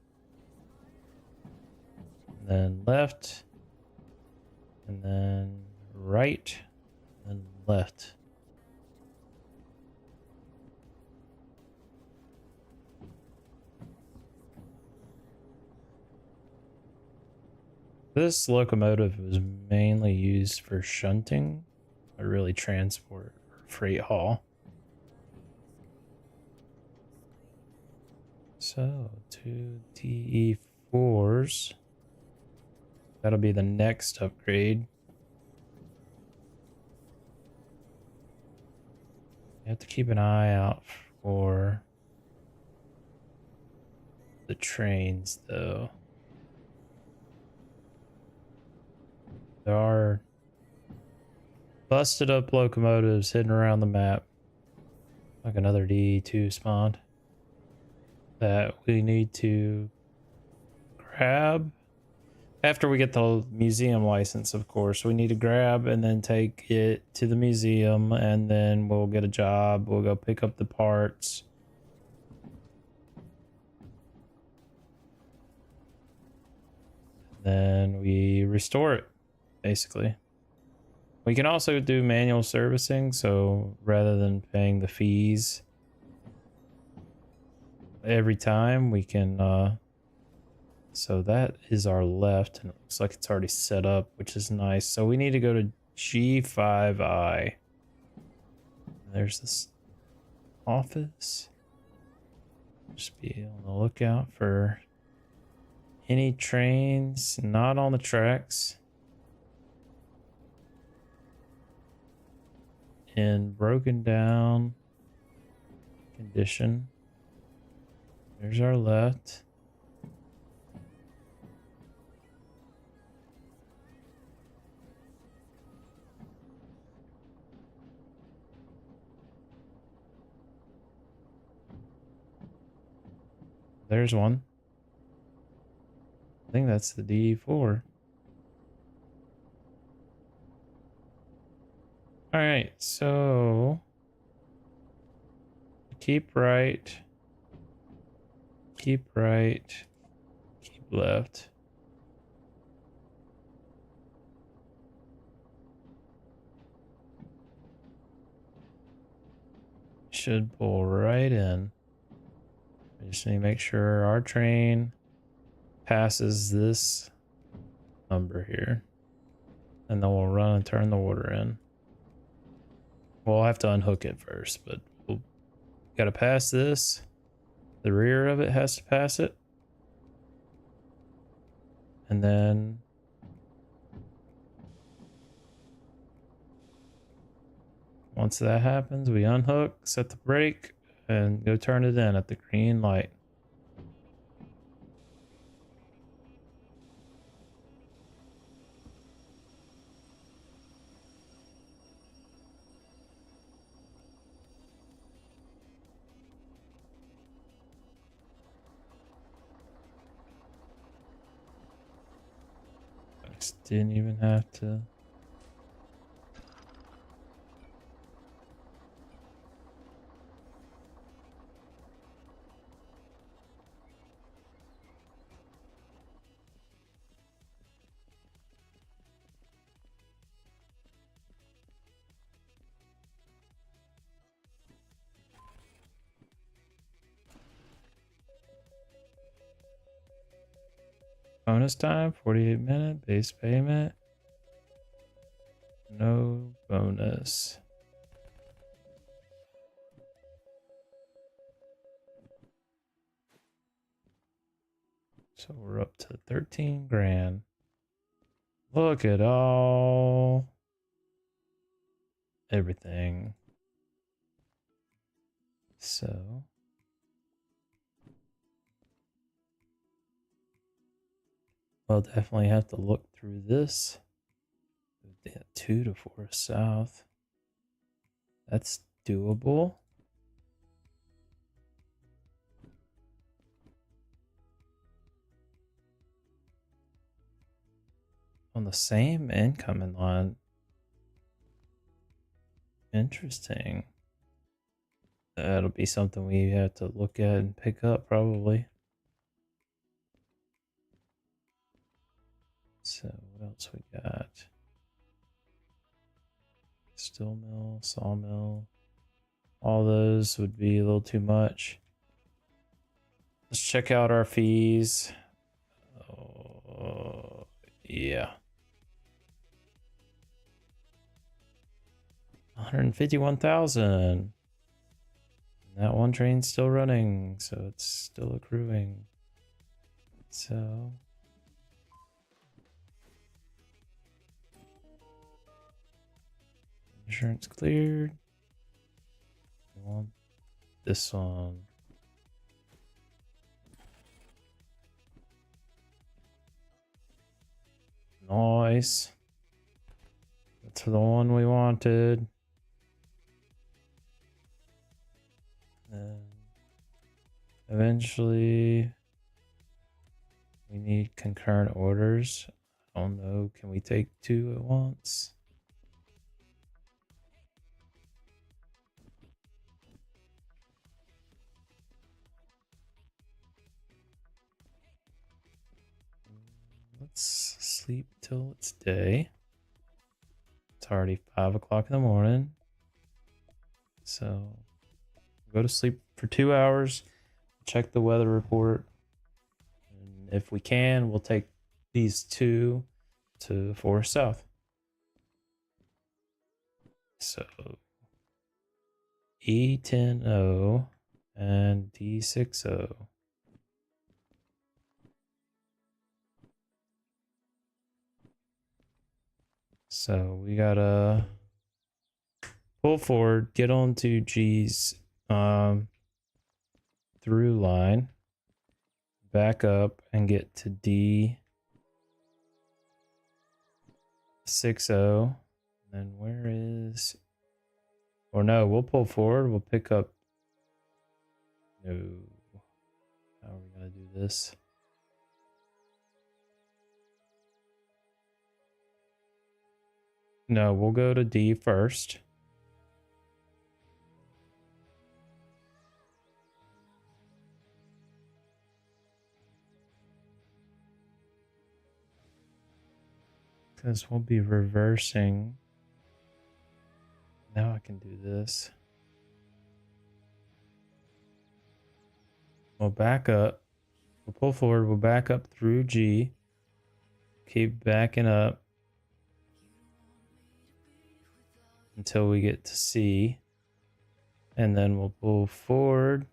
Speaker 1: And then left, and then right, and left. This locomotive was mainly used for shunting, not really transport or freight haul. So, 2 TE4s. That'll be the next upgrade. You have to keep an eye out for the trains, though. There are busted up locomotives hidden around the map. Like another DE2 spawned. That we need to grab. After we get the museum license, of course, we need to grab and then take it to the museum, and then we'll get a job. We'll go pick up the parts. Then we restore it, basically. We can also do manual servicing, so rather than paying the fees every time, we can so that is our left, and it looks like it's already set up, which is nice. So we need to go to G5I. There's this office. Just be on the lookout for any trains not on the tracks in broken down condition. There's our left. There's one. I think that's the D4. All right, so keep right, keep left. Should pull right in. I just need to make sure our train passes this number here. And then we'll run and turn the water in. We'll have to unhook it first, but we'll gotta pass this. The rear of it has to pass it. And then once that happens, we unhook, set the brake, and go turn it in at the green light. I just didn't even have to. Bonus time, 48-minute, base payment. No bonus. So we're up to 13 grand. Look at all everything. So we'll definitely have to look through this. 2 to 4 south. That's doable. On the same incoming line. Interesting. That'll be something we have to look at and pick up probably. So what else we got? Steel mill, sawmill. All those would be a little too much. Let's check out our fees. Yeah. 151,000. That one train's still running, so it's still accruing. So insurance cleared. We want this one. Nice. That's the one we wanted. And eventually we need concurrent orders. I don't know, can we take 2 at once? let's sleep till it's day. It's already 5 o'clock in the morning. So go to sleep for 2 hours, check the weather report. And if we can, we'll take these two to Forest South. So E10O and D60. So we gotta pull forward, get onto G's through line, back up and get to D60. Then where is, or no, we'll pull forward, we'll pick up, no, how are we gonna do this? No, we'll go to D first. Because we'll be reversing. Now I can do this. We'll back up. We'll pull forward. We'll back up through G. Keep backing up until we get to C. And then we'll pull forward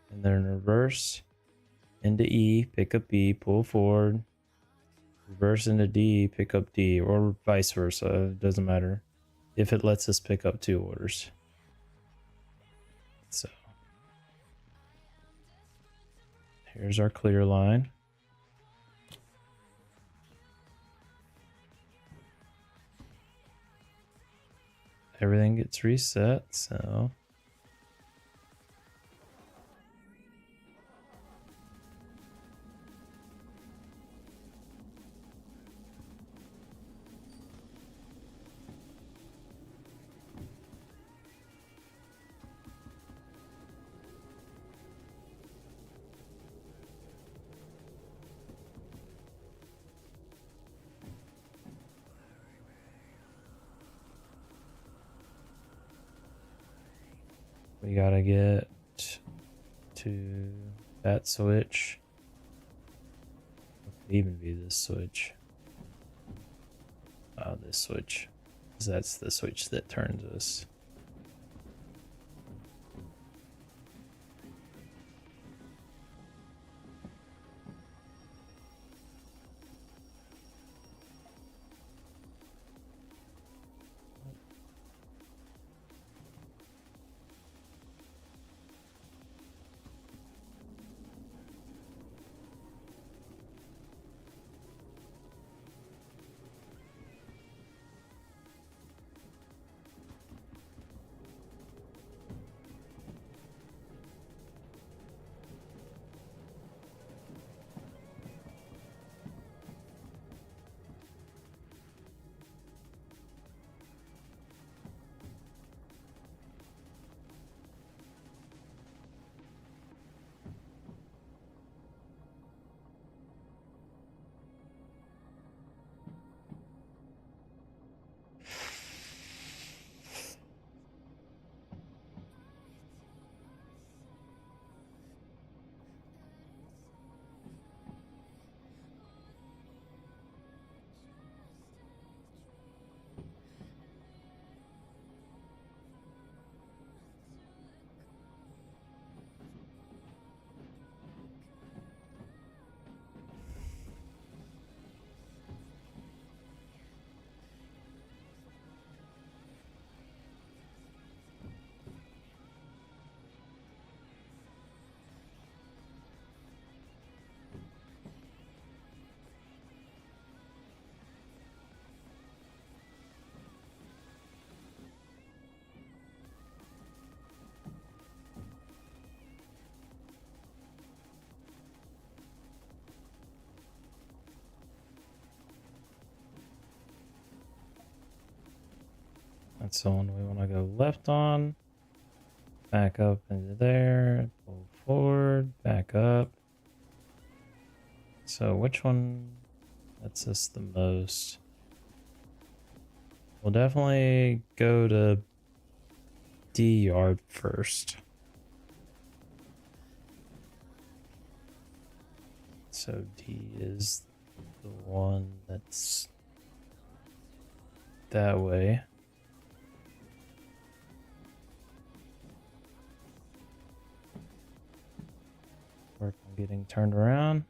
Speaker 1: and then reverse into E, pick up E, pull forward, reverse into D, pick up D, or vice versa. It doesn't matter if it lets us pick up 2 orders. So here's our clear line. Everything gets reset, so we gotta get to that switch. What could even be this switch? This switch. 'Cause that's the switch that turns us. That's the one we want to go left on. Back up into there. Pull forward. Back up. So which one? That's just the most. We'll definitely go to D yard first. So D is the one that's that way. Work on getting turned around.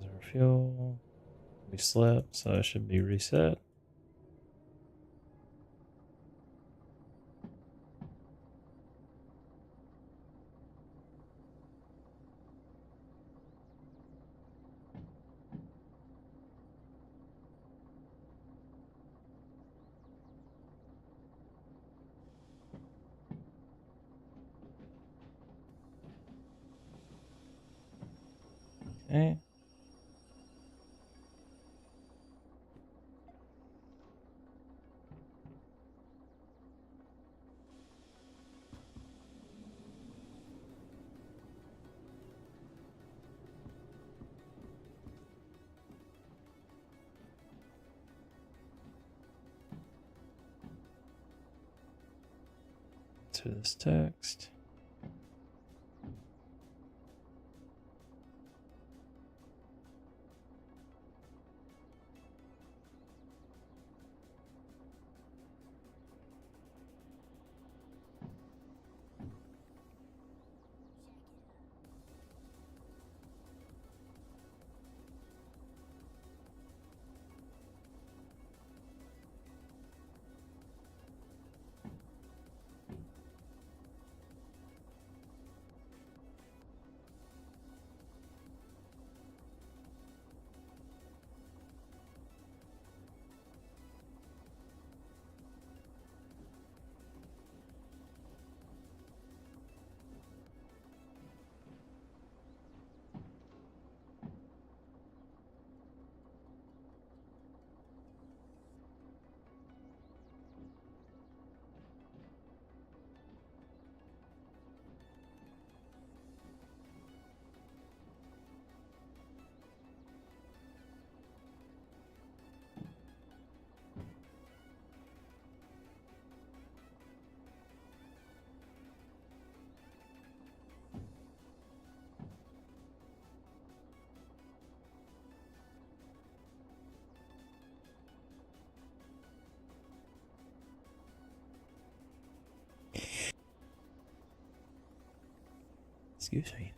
Speaker 1: There's our fuel. We slept, so it should be reset. Okay. To this text. Excuse me.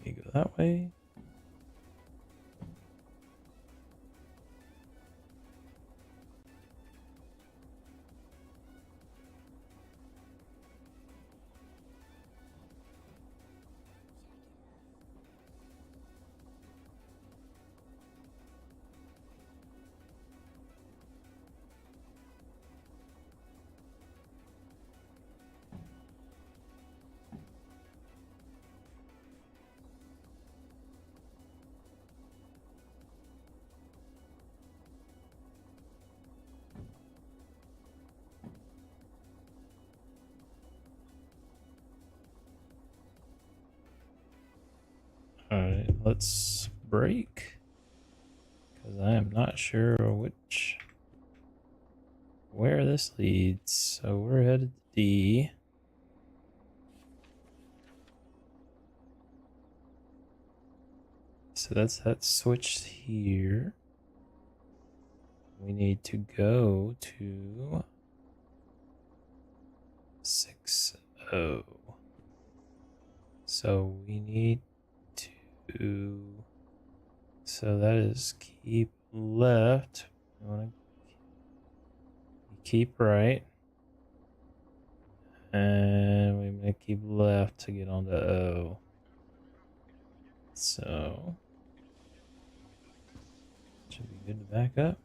Speaker 1: You go that way. Alright, let's break. Because I am not sure where this leads. So we're headed to D. so that's that switched here. We need to go to 60. So we need to. So that is keep left. We want to keep right. And we're going to keep left to get onto O. So. Should be good to back up.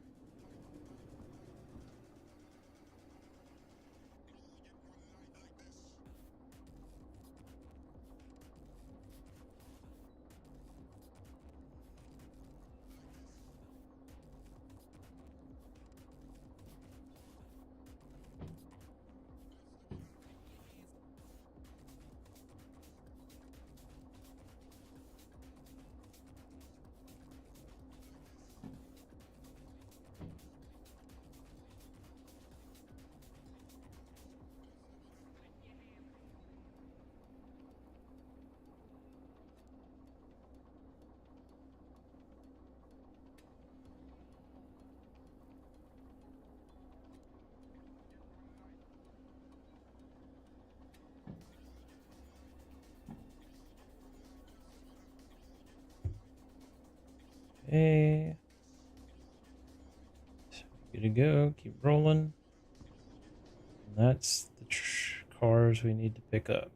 Speaker 1: Okay. Good to go. Keep rolling. And that's the cars we need to pick up.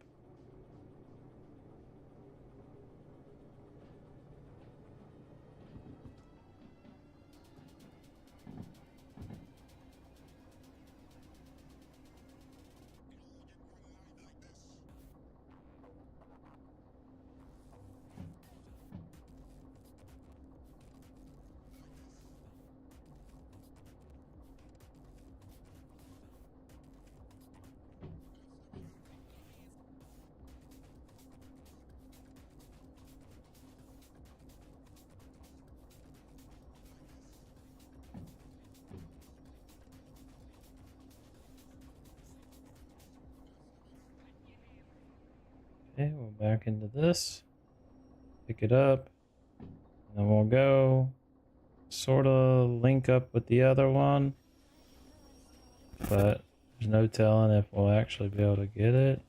Speaker 1: Okay, we'll back into this. Pick it up. And then we'll go sort of link up with the other one. But there's no telling if we'll actually be able to get it.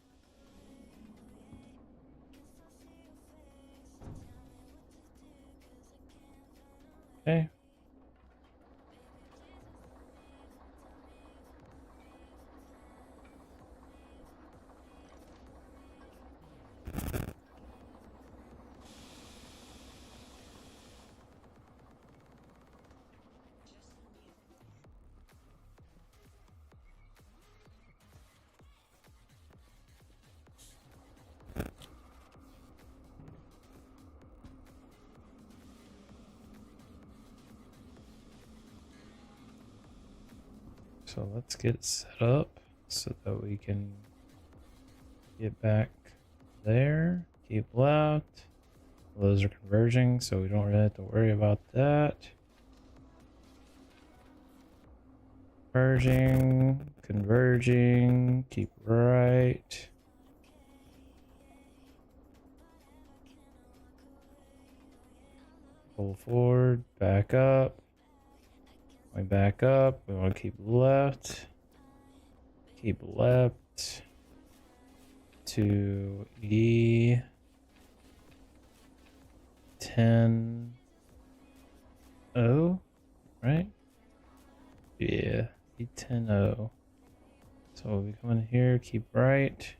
Speaker 1: Okay. So let's get set up so that we can get back there. Keep left. Those are converging, so we don't really have to worry about that. Converging, keep right. Pull forward, back up. We back up, we want to keep left. Keep left to E10 O, right? Yeah, E10 O. So we come in here, keep right,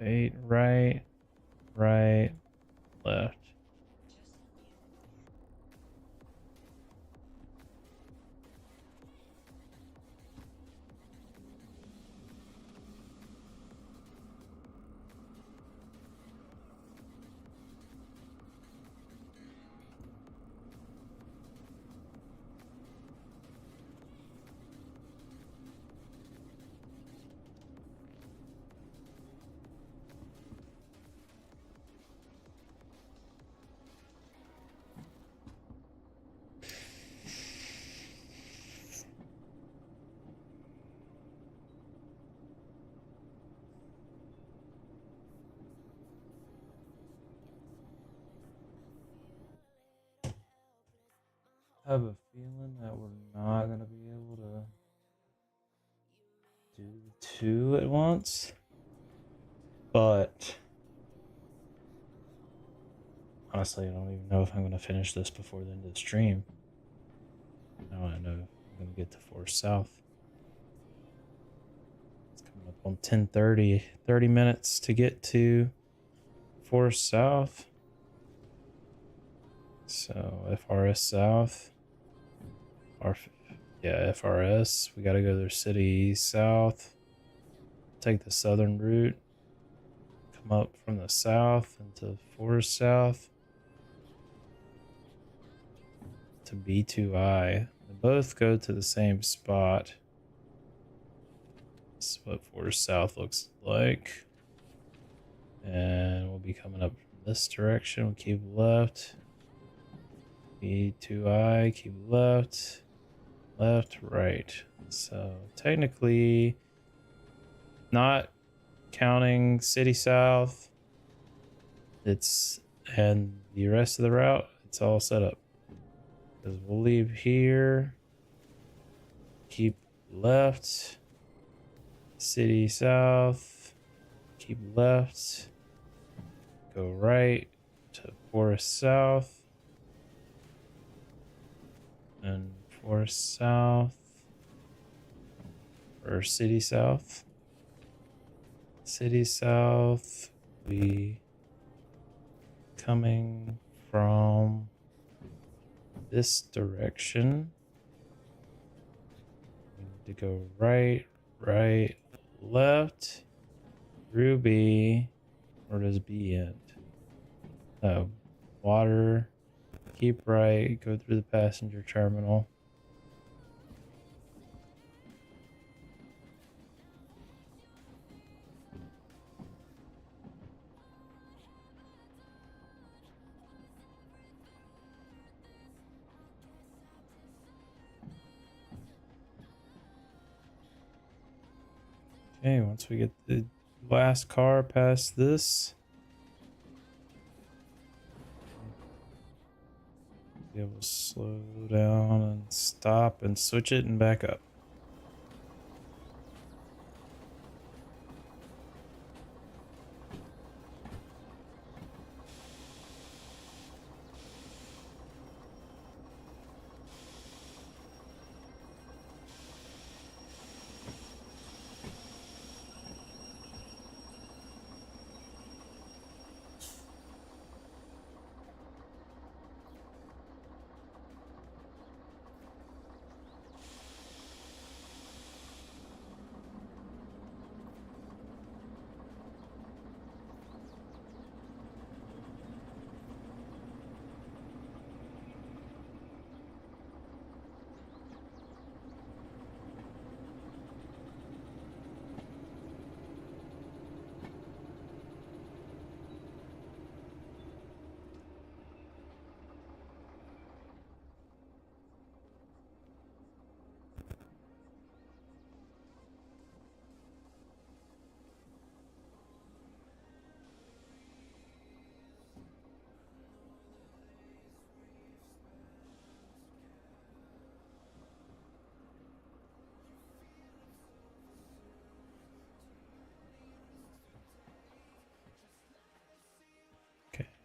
Speaker 1: eight, right, left. have a feeling that we're not going to be able to do the two at once. But honestly, I don't even know if I'm going to finish this before the end of the stream. Now I know I'm going to get to Forest South. It's coming up on 10:30, 30 minutes to get to Forest South. So FRS South. FRS. We got to go to their city south. Take the southern route. Come up from the south into Forest South to B2I. They both go to the same spot. This is what Forest South looks like. And we'll be coming up from this direction. We'll keep left. B2I, keep left. Left, right. So technically, not counting City South, and the rest of the route, it's all set up. Because we'll leave here, keep left, City South, keep left, go right to Forest South, and Forest South, or City South. City South, we coming from this direction. We need to go right, right, left. Ruby, where does B end? Oh, water. Keep right, go through the passenger terminal. Okay, once we get the last car past this, be able to slow down and stop and switch it and back up.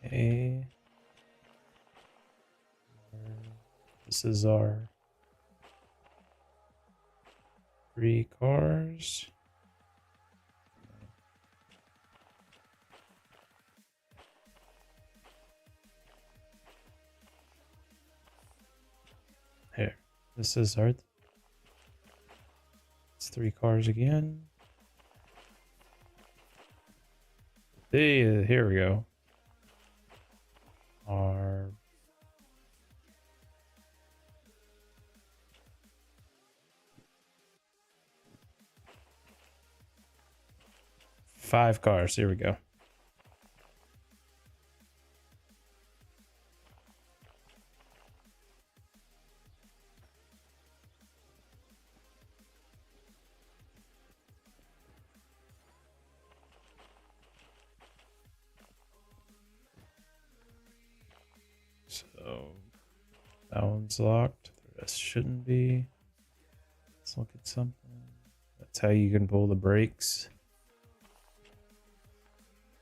Speaker 1: Okay. This is our 3 cars. Here. This is our... It's 3 cars again. Here we go. Our... Five cars. Here we go. So That one's locked. The rest shouldn't be. Let's look at something. That's how you can pull the brakes.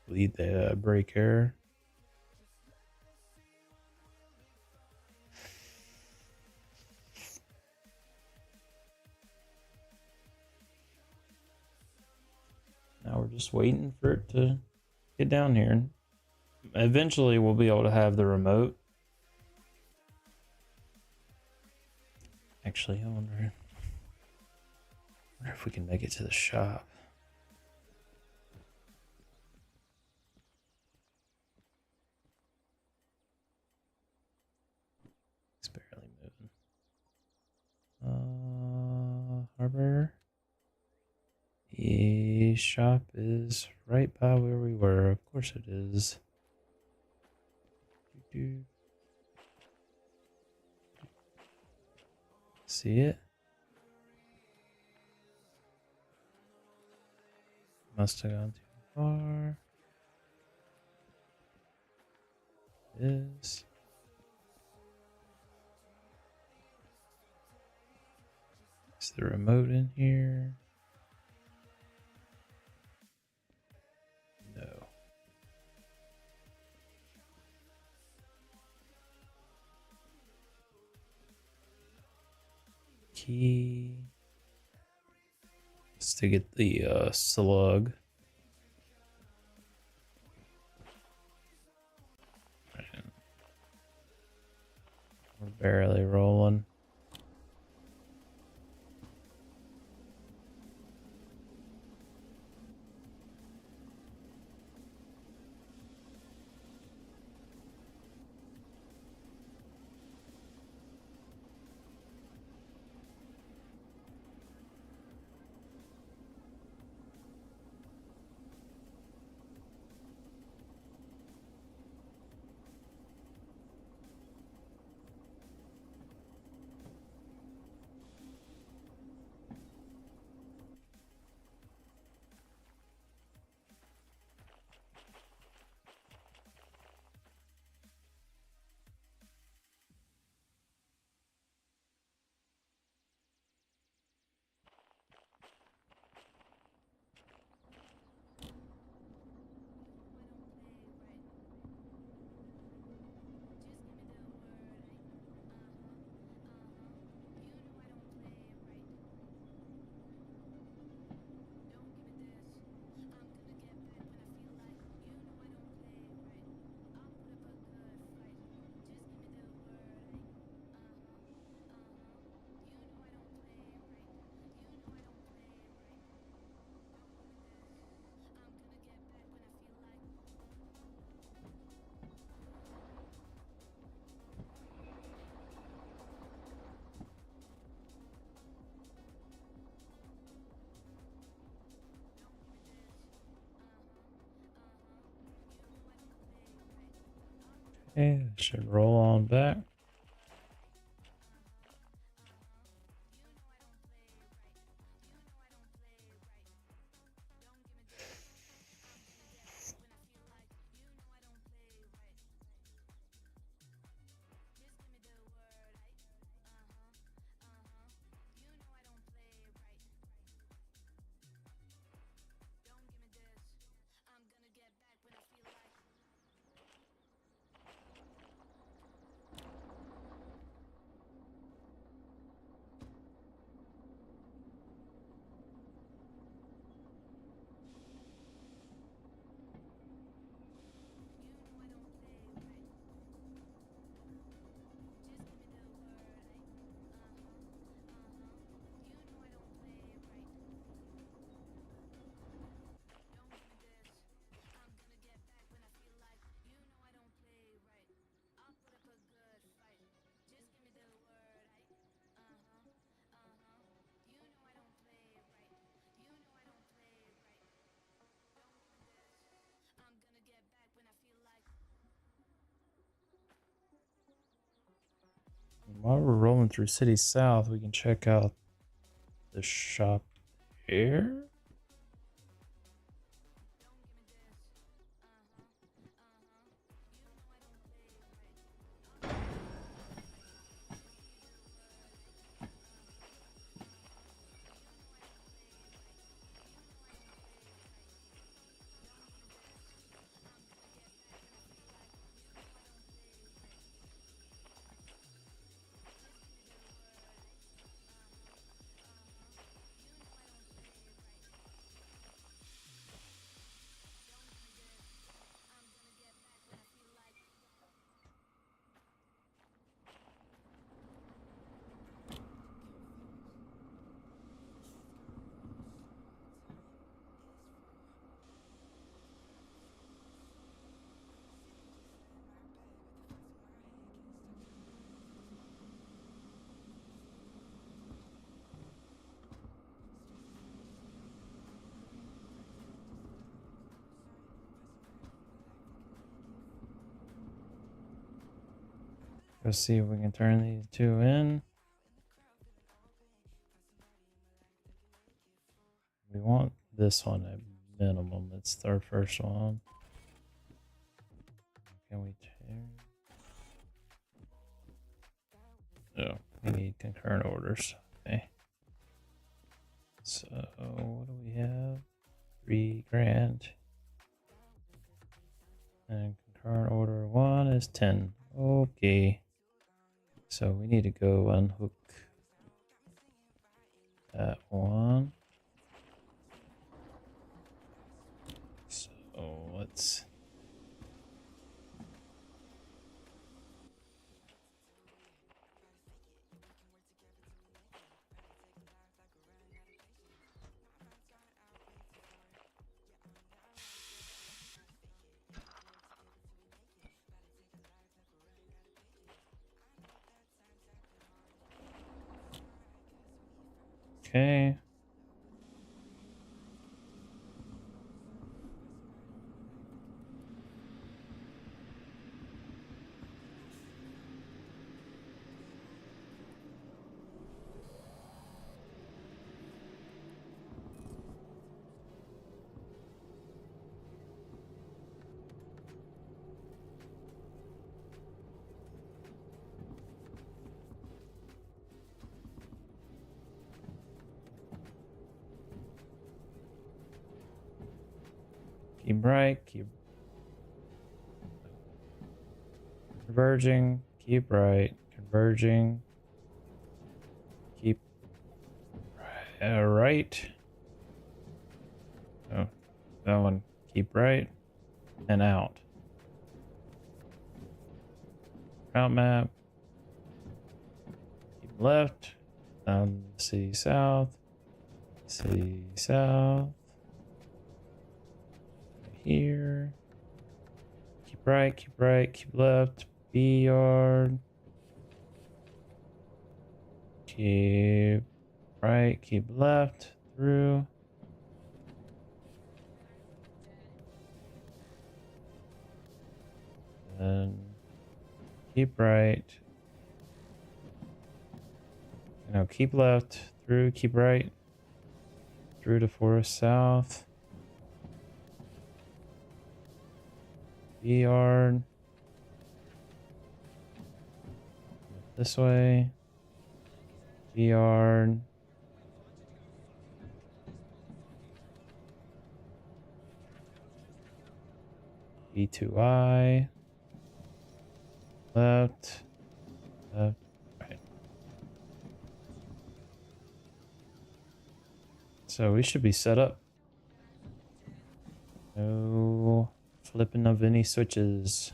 Speaker 1: Lead the brake air. Now we're just waiting for it to get down here. Eventually we'll be able to have the remote. Actually, I wonder if we can make it to the shop. It's barely moving. Harbor. The shop is right by where we were. Of course it is. See it? Must have gone too far. Is the remote in here? No. Key. Just to get the slug. We're barely rolling. Okay, should roll on back. While we're rolling through City South, we can check out the shop here. Go see if we can turn these two in. We want this one at minimum. It's our first one. Can we turn? No, we need concurrent orders. Okay. So what do we have? 3 grand. And concurrent order 1 is 10. Okay. So we need to go unhook that one. So let's. Okay. Keep right, keep converging, keep right, converging, keep right. Oh, that one, keep right and out. Route map. Keep left. See south. See south. Here. Keep right, keep left. B yard. Keep right, keep left. Through. Then keep right. No, keep left. Through, keep right. Through to Forest South. B yard. This way. B yard. B2I. Left. Left. Right. So we should be set up. No flipping of any switches.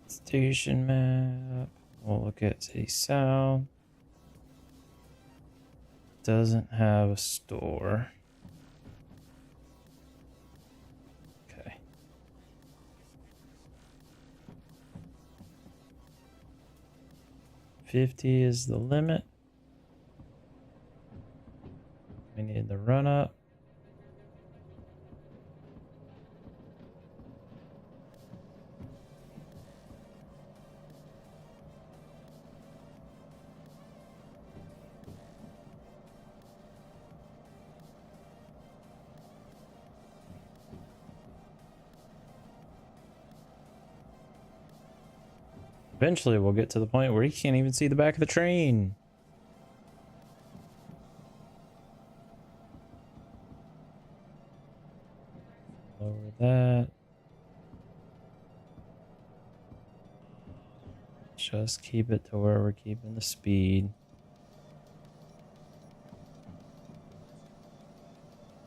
Speaker 1: Station map. We'll look at City South. Doesn't have a store. Okay. $50 is the limit. We need the run up. Eventually we'll get to the point where you can't even see the back of the train. Lower that. Just keep it to where we're keeping the speed.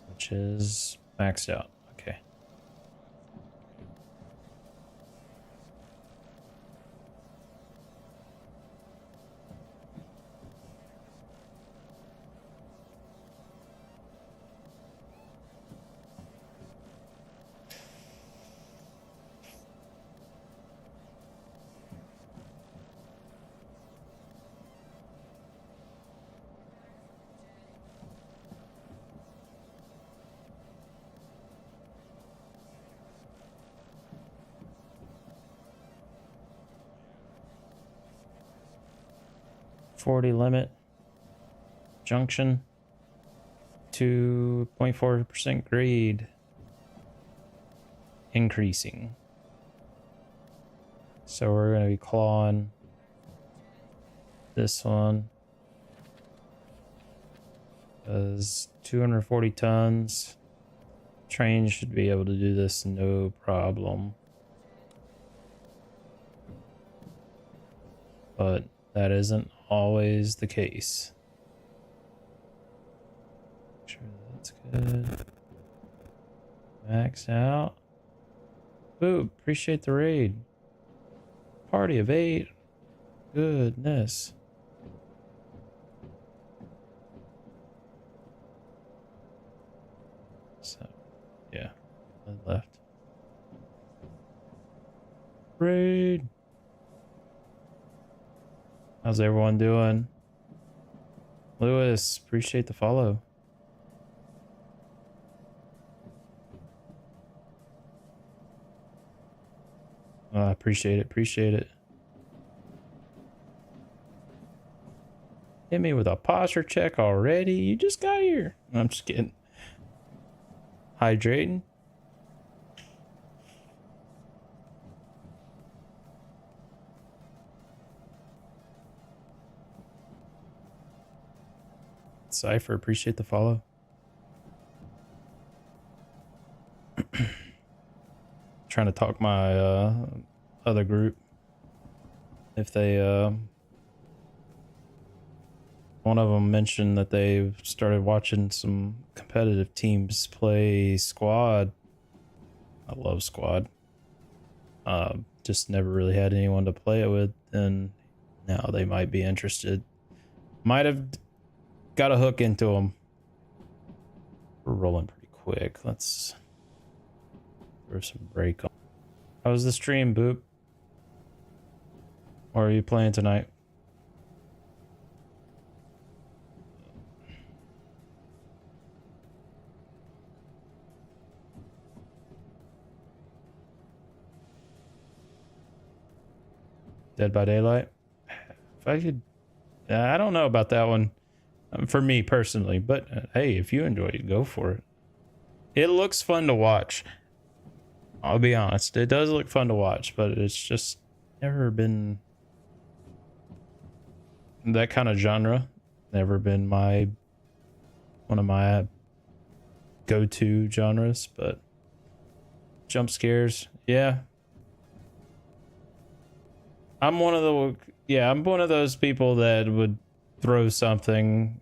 Speaker 1: Which is maxed out. Okay. 40 limit. Junction. 2.4% grade. Increasing. So we're going to be clawing this one. Does 240 tons. Train should be able to do this no problem. But that isn't always the case. Make sure that's good. Max out. Ooh, appreciate the raid. Party of 8. Goodness. So, yeah, I left. Raid. How's everyone doing? Lewis, appreciate the follow. I appreciate it, appreciate it. Hit me with a posture check already. You just got here. I'm just kidding. Hydrating. Cypher, appreciate the follow. Trying to talk my other group if they one of them mentioned that they started watching some competitive teams play squad. I love squad. Just never really had anyone to play it with, and now they might be interested. Might have got a hook into them. We're rolling pretty quick. Let's throw some break on. How was the stream, Boop? Or are you playing tonight? Dead by Daylight? If I could... I don't know about that one. For me personally, but hey, if you enjoyed it, go for it. It looks fun to watch. I'll be honest, it does look fun to watch, but it's just never been that kind of genre. Never been one of my go-to genres, but jump scares, yeah. I'm one of those people that would throw something.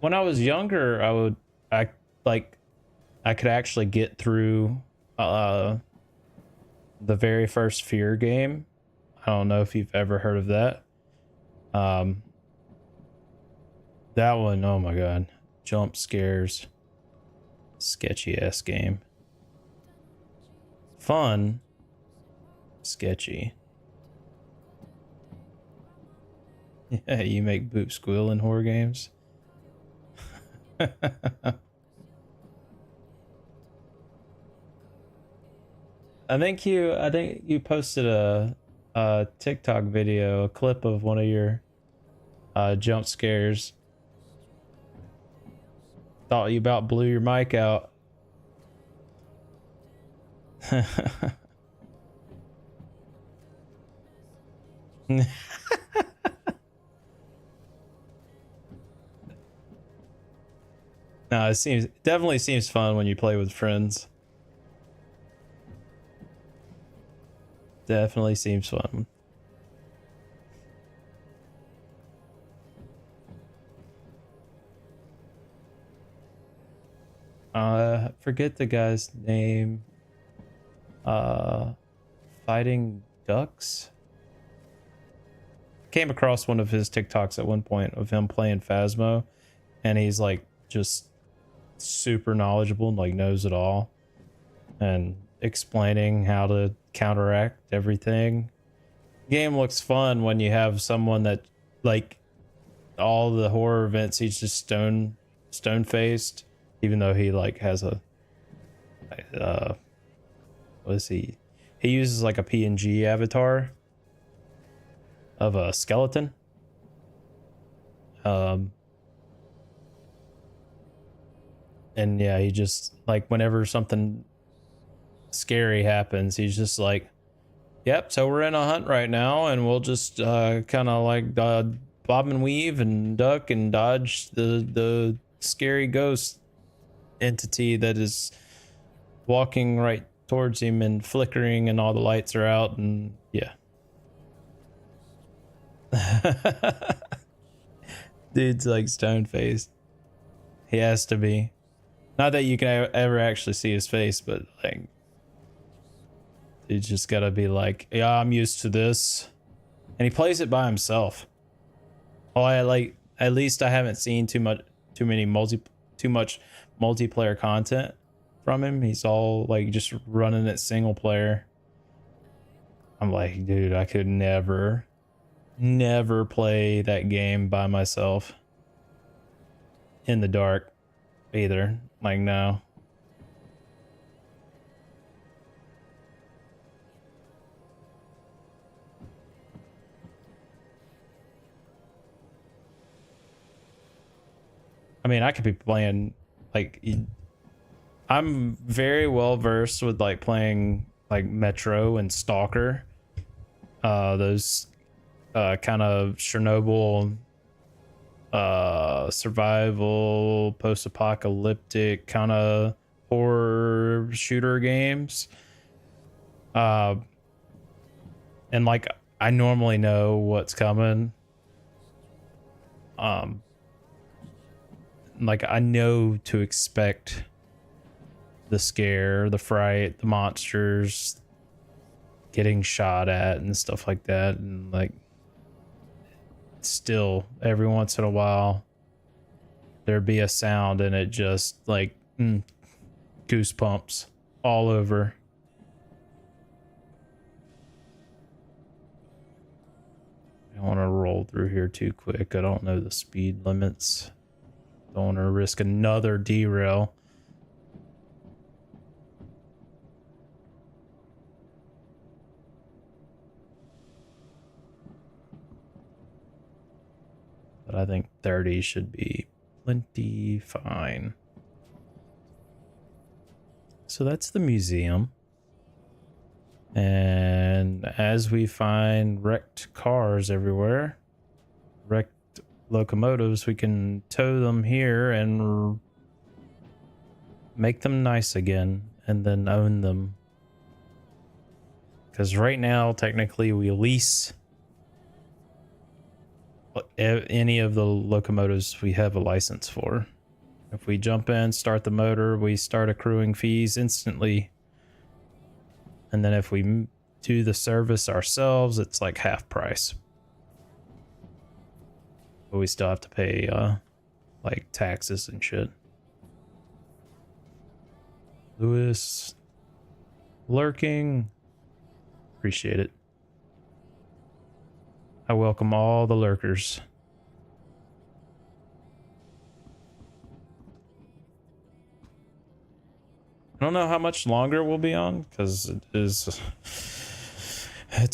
Speaker 1: When I was younger, I could actually get through the very first Fear game. I don't know if you've ever heard of that. That one, oh my god, jump scares, sketchy ass game. Fun, sketchy. Yeah, you make Boop squeal in horror games. I think you posted a TikTok video, a clip of one of your jump scares. Thought you about blew your mic out. No, it definitely seems fun when you play with friends. Definitely seems fun. Forget the guy's name. Fighting Ducks. Came across one of his TikToks at one point of him playing Phasmo, and he's like just super knowledgeable and like knows it all and explaining how to counteract everything. Game looks fun when you have someone that like all the horror events he's just stone faced, even though he like has a what is he he uses like a PNG avatar of a skeleton. And yeah, he just like whenever something scary happens, he's just like, yep, so we're in a hunt right now, and we'll just kind of like bob and weave and duck and dodge the scary ghost entity that is walking right towards him and flickering, and all the lights are out, and yeah. Dude's like stone faced. He has to be. Not that you can ever actually see his face, but like, dude's just gotta be like, yeah, I'm used to this. And he plays it by himself. Oh, I like, at least I haven't seen too much multiplayer content from him. He's all like just running it single player. I'm like, dude, I could never play that game by myself in the dark either. Like, no. I mean, I could be playing like, I'm very well versed with like playing like Metro and Stalker, those kind of Chernobyl survival post-apocalyptic kind of horror shooter games. And like, I normally know what's coming. Like, I know to expect the scare, the fright, the monsters getting shot at and stuff like that. And like, still every once in a while there'd be a sound and it just like goosebumps all over. I don't want to roll through here too quick. I don't know the speed limits. Don't want to risk another derail. But I think 30 should be plenty fine. So that's the museum. And as we find wrecked cars everywhere, wrecked locomotives, we can tow them here and make them nice again and then own them. Because right now, technically, we lease any of the locomotives we have a license for. If we jump in, start the motor, we start accruing fees instantly. And then if we do the service ourselves, it's like half price. But we still have to pay like taxes and shit. Lewis, lurking. Appreciate it. I welcome all the lurkers. I don't know how much longer we'll be on, because it's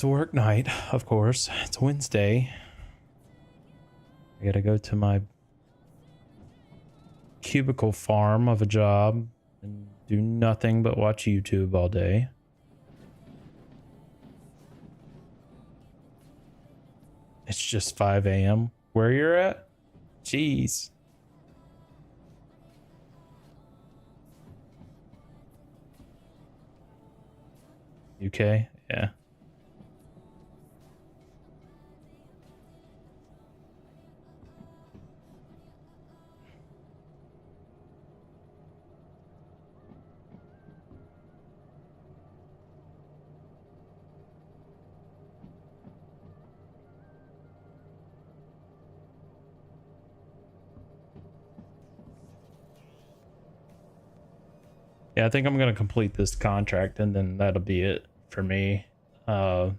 Speaker 1: a work night, of course. It's Wednesday. I gotta go to my cubicle farm of a job and do nothing but watch YouTube all day. It's just 5 a.m. where you're at? Jeez. UK? Yeah. Yeah, I think I'm gonna complete this contract and then that'll be it for me. It's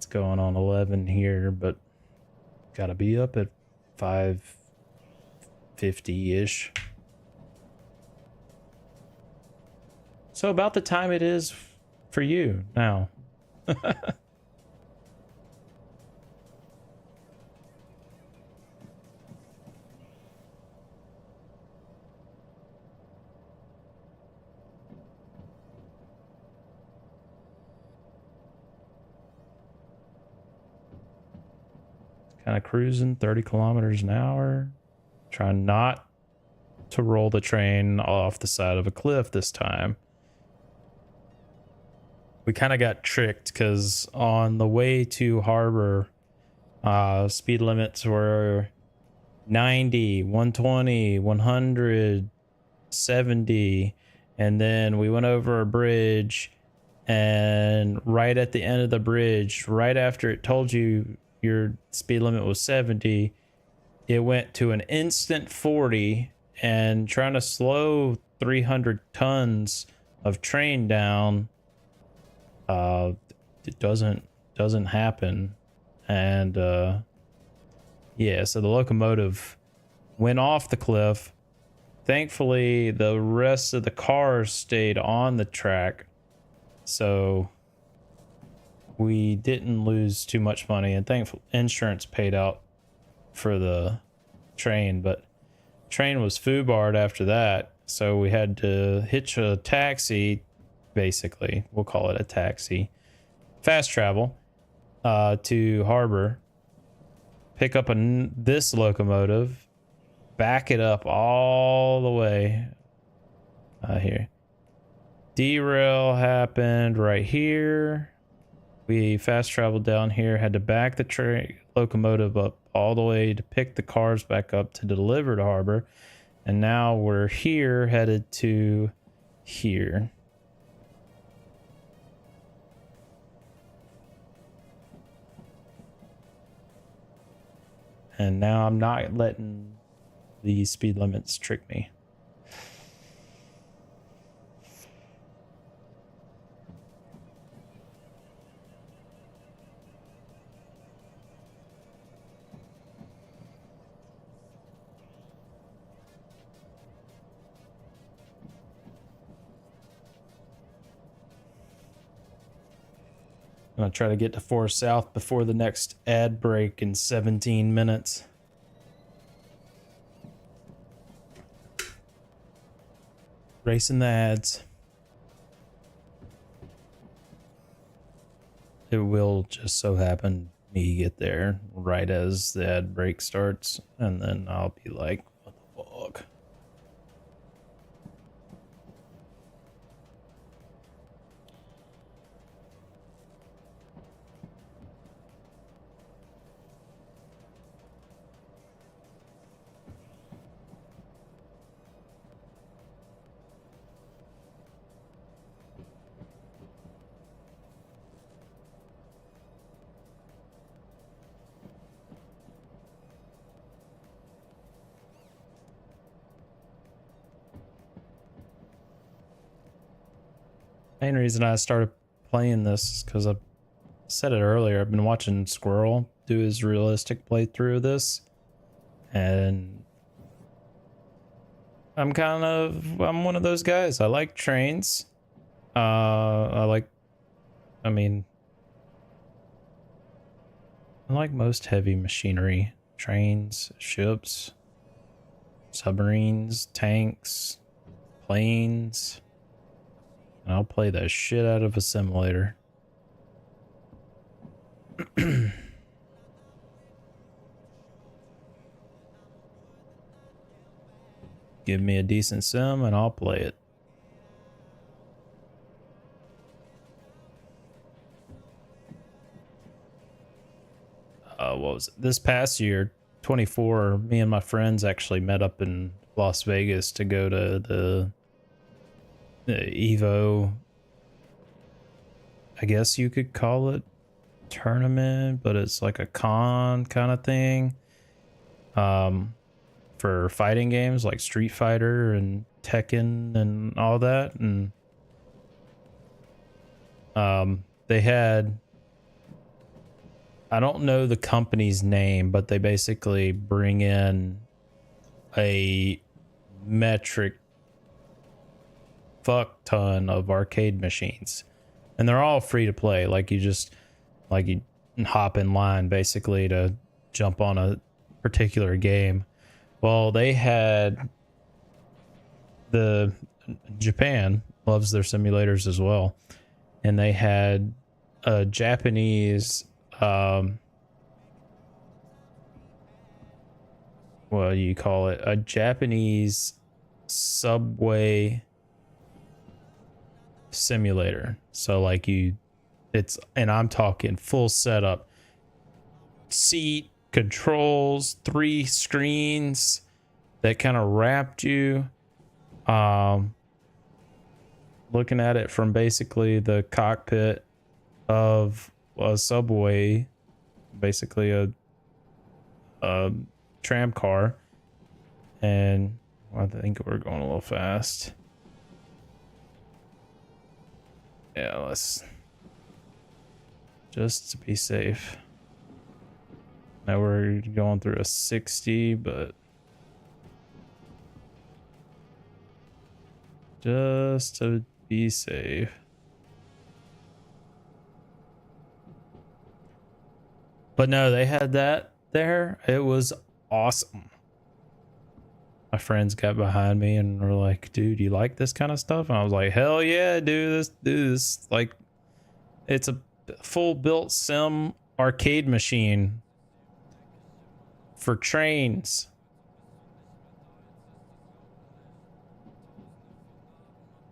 Speaker 1: going on 11 here, but gotta be up at 5:50-ish. So about the time it is for you now. Kind of cruising 30 kilometers an hour. Trying not to roll the train off the side of a cliff this time. We kind of got tricked because on the way to harbor, speed limits were 90, 120, 100, 70, and then we went over a bridge, and right at the end of the bridge, right after it told you your speed limit was 70, it went to an instant 40, and trying to slow 300 tons of train down, it doesn't happen. And yeah, so the locomotive went off the cliff. Thankfully, the rest of the cars stayed on the track, so we didn't lose too much money, and thankfully insurance paid out for the train. But train was foobarred after that, so we had to hitch a taxi, basically we'll call it a taxi, fast travel to harbor, pick up this locomotive, back it up all the way here. Derail happened right here. We fast traveled down here, had to back the locomotive up all the way to pick the cars back up to deliver to harbor. And now we're here, headed to here. And now I'm not letting these speed limits trick me. I'm gonna try to get to 4 South before the next ad break in 17 minutes. Racing the ads. It will just so happen me get there right as the ad break starts, and then I'll be like, what the fuck? Main reason I started playing this is because I said it earlier. I've been watching Squirrel do his realistic playthrough of this, and I'm one of those guys. I like trains. I like most heavy machinery: trains, ships, submarines, tanks, planes. And I'll play the shit out of a simulator. Give me a decent sim and I'll play it. What was it? This past year, 24, me and my friends actually met up in Las Vegas to go to the Evo, I guess you could call it, tournament, but it's like a con kind of thing, for fighting games like Street Fighter and Tekken and all that. And they had, I don't know the company's name, but they basically bring in a metric fuck ton of arcade machines, and they're all free to play. Like you hop in line basically to jump on a particular game. Well, they had the Japan loves their simulators as well, and they had a Japanese what do you call it, a Japanese subway simulator. So like and I'm talking full setup, seat controls, 3 screens that kind of wrapped you, looking at it from basically the cockpit of a subway, basically a tram car. And I think we're going a little fast. Yeah, let's just to be safe. Now we're going through a 60, but just to be safe. But no, they had that there. It was awesome. My friends got behind me and were like, dude, you like this kind of stuff? And I was like, hell yeah, do this. Like, it's a full built sim arcade machine for trains.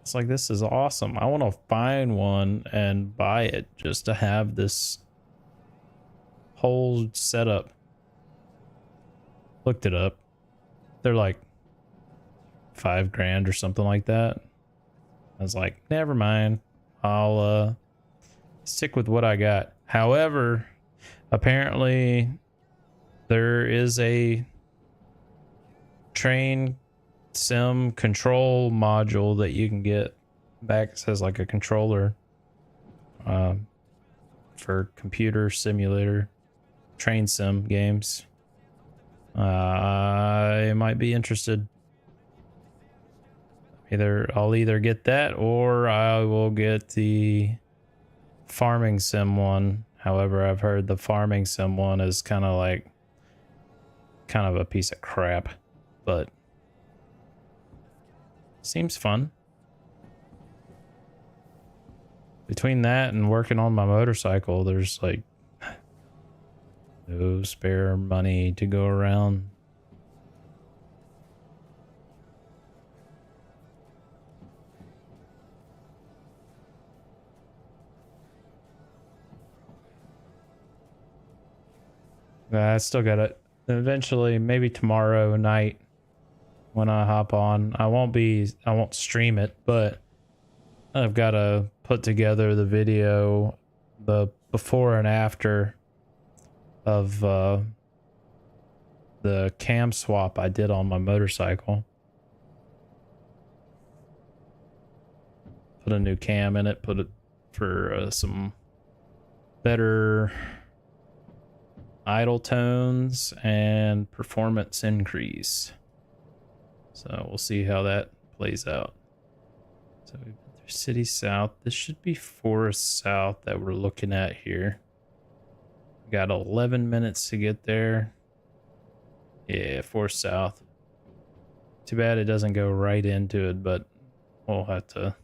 Speaker 1: It's like, this is awesome. I want to find one and buy it just to have this whole setup. Looked it up. They're like $5,000 or something like that. I was like, never mind. I'll stick with what I got. However, apparently there is a train sim control module that you can get back. It says like a controller for computer simulator train sim games. I might be interested. I'll either get that or I will get the farming sim one. However, I've heard the farming sim one is kind of a piece of crap, but seems fun. Between that and working on my motorcycle, there's like no spare money to go around. I still got it. Eventually, maybe tomorrow night when I hop on, I won't stream it, but I've got to put together the video, the before and after of the cam swap I did on my motorcycle. Put a new cam in it, put it for some better idle tones and performance increase. So we'll see how that plays out. So we've been through City South. This should be Forest South that we're looking at here. We got 11 minutes to get there. Yeah, Forest South. Too bad it doesn't go right into it, but we'll have to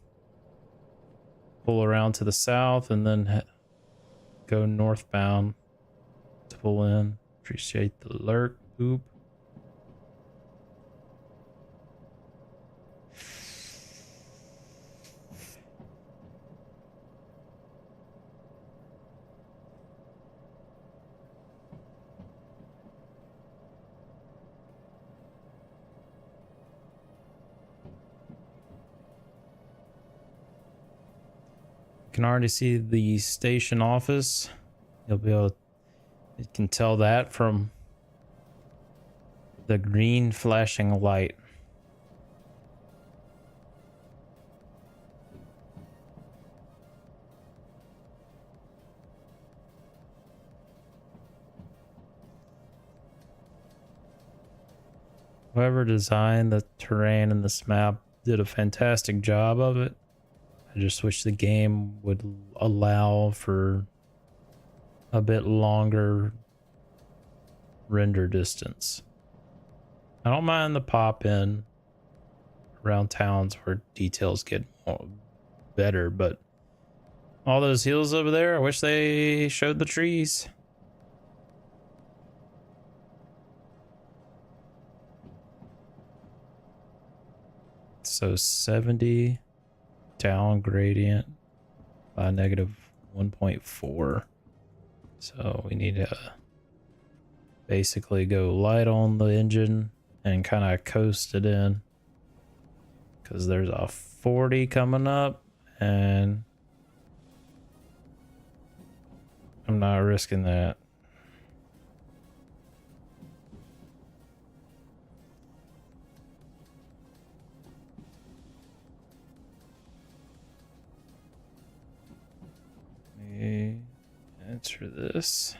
Speaker 1: pull around to the south and then go northbound to pull in. Appreciate the lurk. Oop. Can already see the station office. You'll be able to, you can tell that from the green flashing light. Whoever designed the terrain in this map did a fantastic job of it. I just wish the game would allow for a bit longer render distance. I don't mind the pop in around towns where details get better, but all those hills over there, I wish they showed the trees. So 70 down gradient by negative 1.4. So we need to basically go light on the engine and kind of coast it in, because there's a 40 coming up and I'm not risking that. Let me answer this.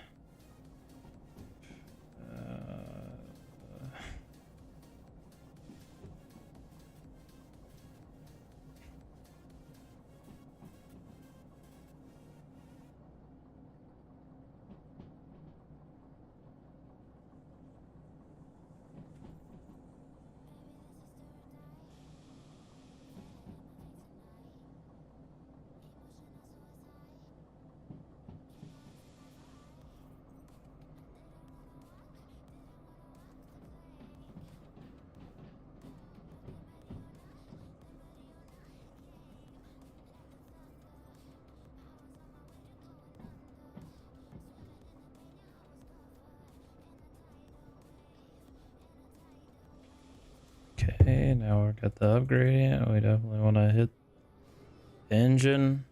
Speaker 1: Okay, now we've got the upgradient. We definitely want to hit the engine.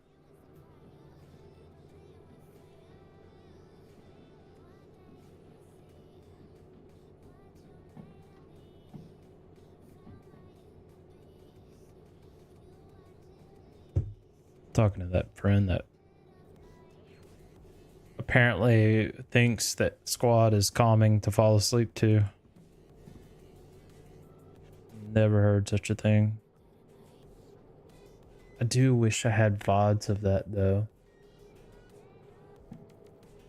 Speaker 1: Talking to that friend that apparently thinks that Squad is calming to fall asleep to. Never heard such a thing. I do wish I had VODs of that though.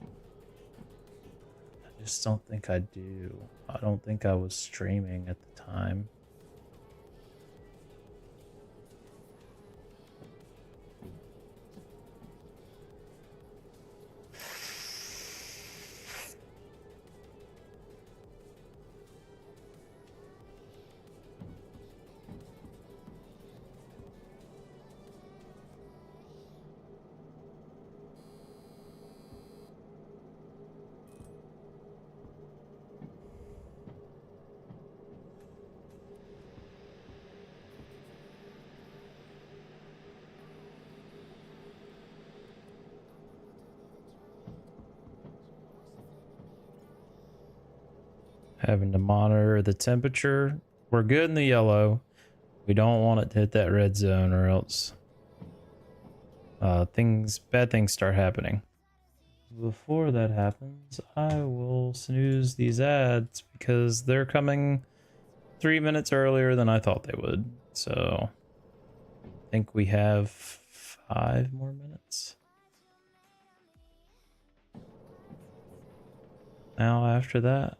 Speaker 1: I just don't think I do. I don't think I was streaming at the time. Having to monitor the temperature. We're good in the yellow. We don't want it to hit that red zone or else bad things start happening. Before that happens, I will snooze these ads because they're coming 3 minutes earlier than I thought they would. So I think we have 5 more minutes. Now after that.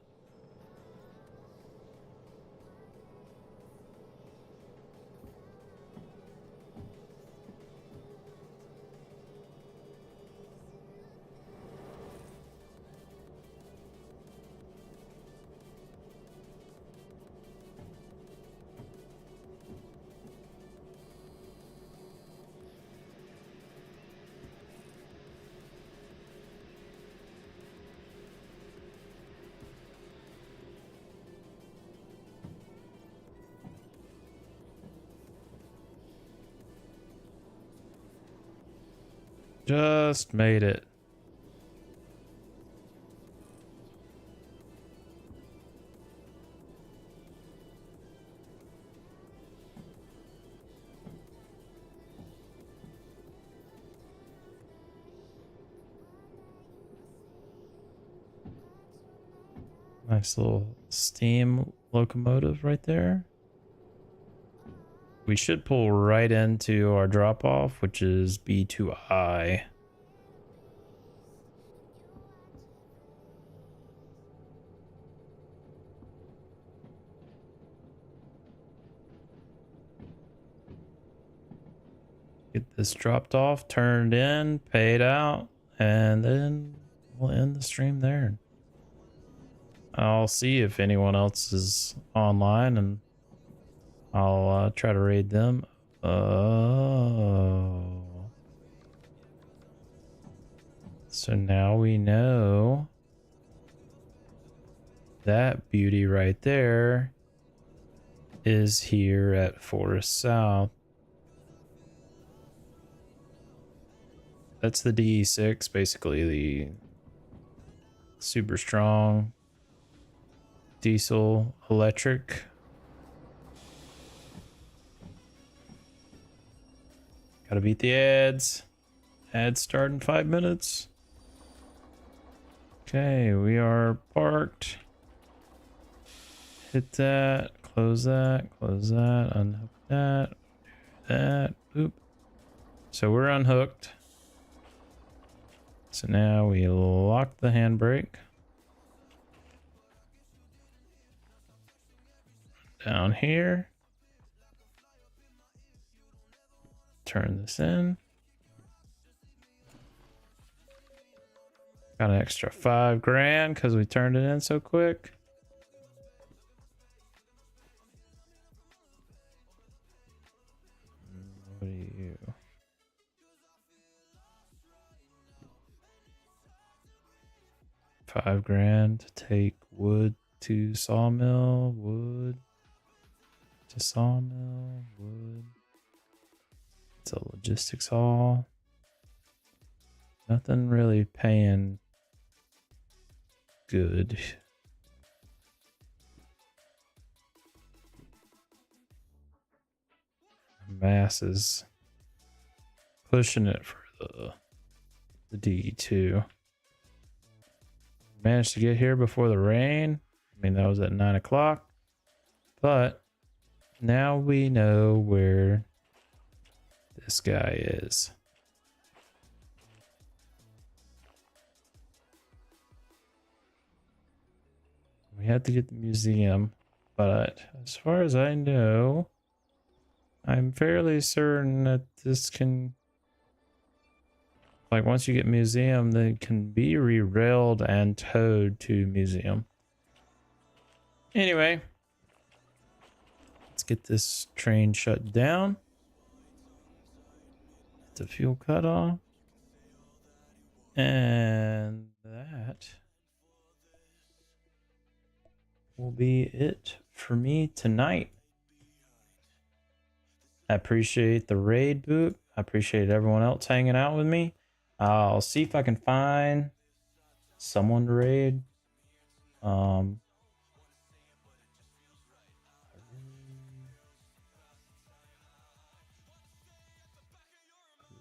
Speaker 1: Just made it. Nice little steam locomotive right there. We should pull right into our drop off, which is B2I. Get this dropped off, turned in, paid out, and then we'll end the stream there. I'll see if anyone else is online and I'll try to raid them. Oh. So now we know that beauty right there is here at Forest South. That's the DE6, basically the super strong diesel electric. Gotta beat the ads. Ads start in 5 minutes. Okay, we are parked. Hit that, close that, unhook that, that, boop. So we're unhooked. So now we lock the handbrake. Down here. Turn this in. Got an extra $5,000 because we turned it in so quick. What are you? $5,000 to take wood to sawmill, wood to sawmill, wood. It's a logistics haul. Nothing really paying good. Mass is pushing it for the D2. Managed to get here before the rain. I mean, that was at 9 o'clock. But now we know where this guy is. We had to get the museum, but as far as I know, I'm fairly certain that this can, like, once you get museum, they can be re-railed and towed to museum. Anyway, let's get this train shut down. The fuel cut off. And that will be it for me tonight. I appreciate the raid boot. I appreciate everyone else hanging out with me. I'll see if I can find someone to raid.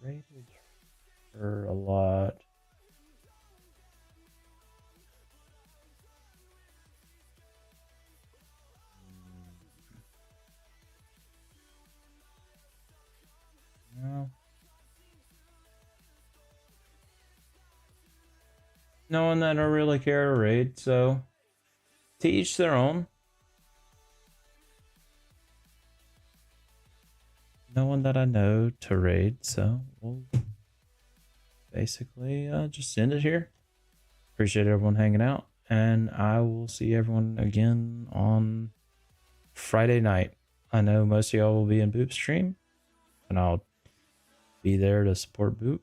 Speaker 1: Raided her a lot. No. No one that I don't really care to raid, so to each their own. No one that I know to raid, so we'll basically just end it here. Appreciate everyone hanging out, and I will see everyone again on Friday night. I know most of y'all will be in Boop's stream, and I'll be there to support Boop.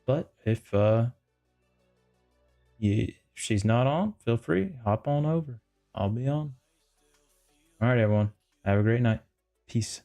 Speaker 1: But if she's not on, feel free, hop on over. I'll be on. All right, everyone. Have a great night. Peace.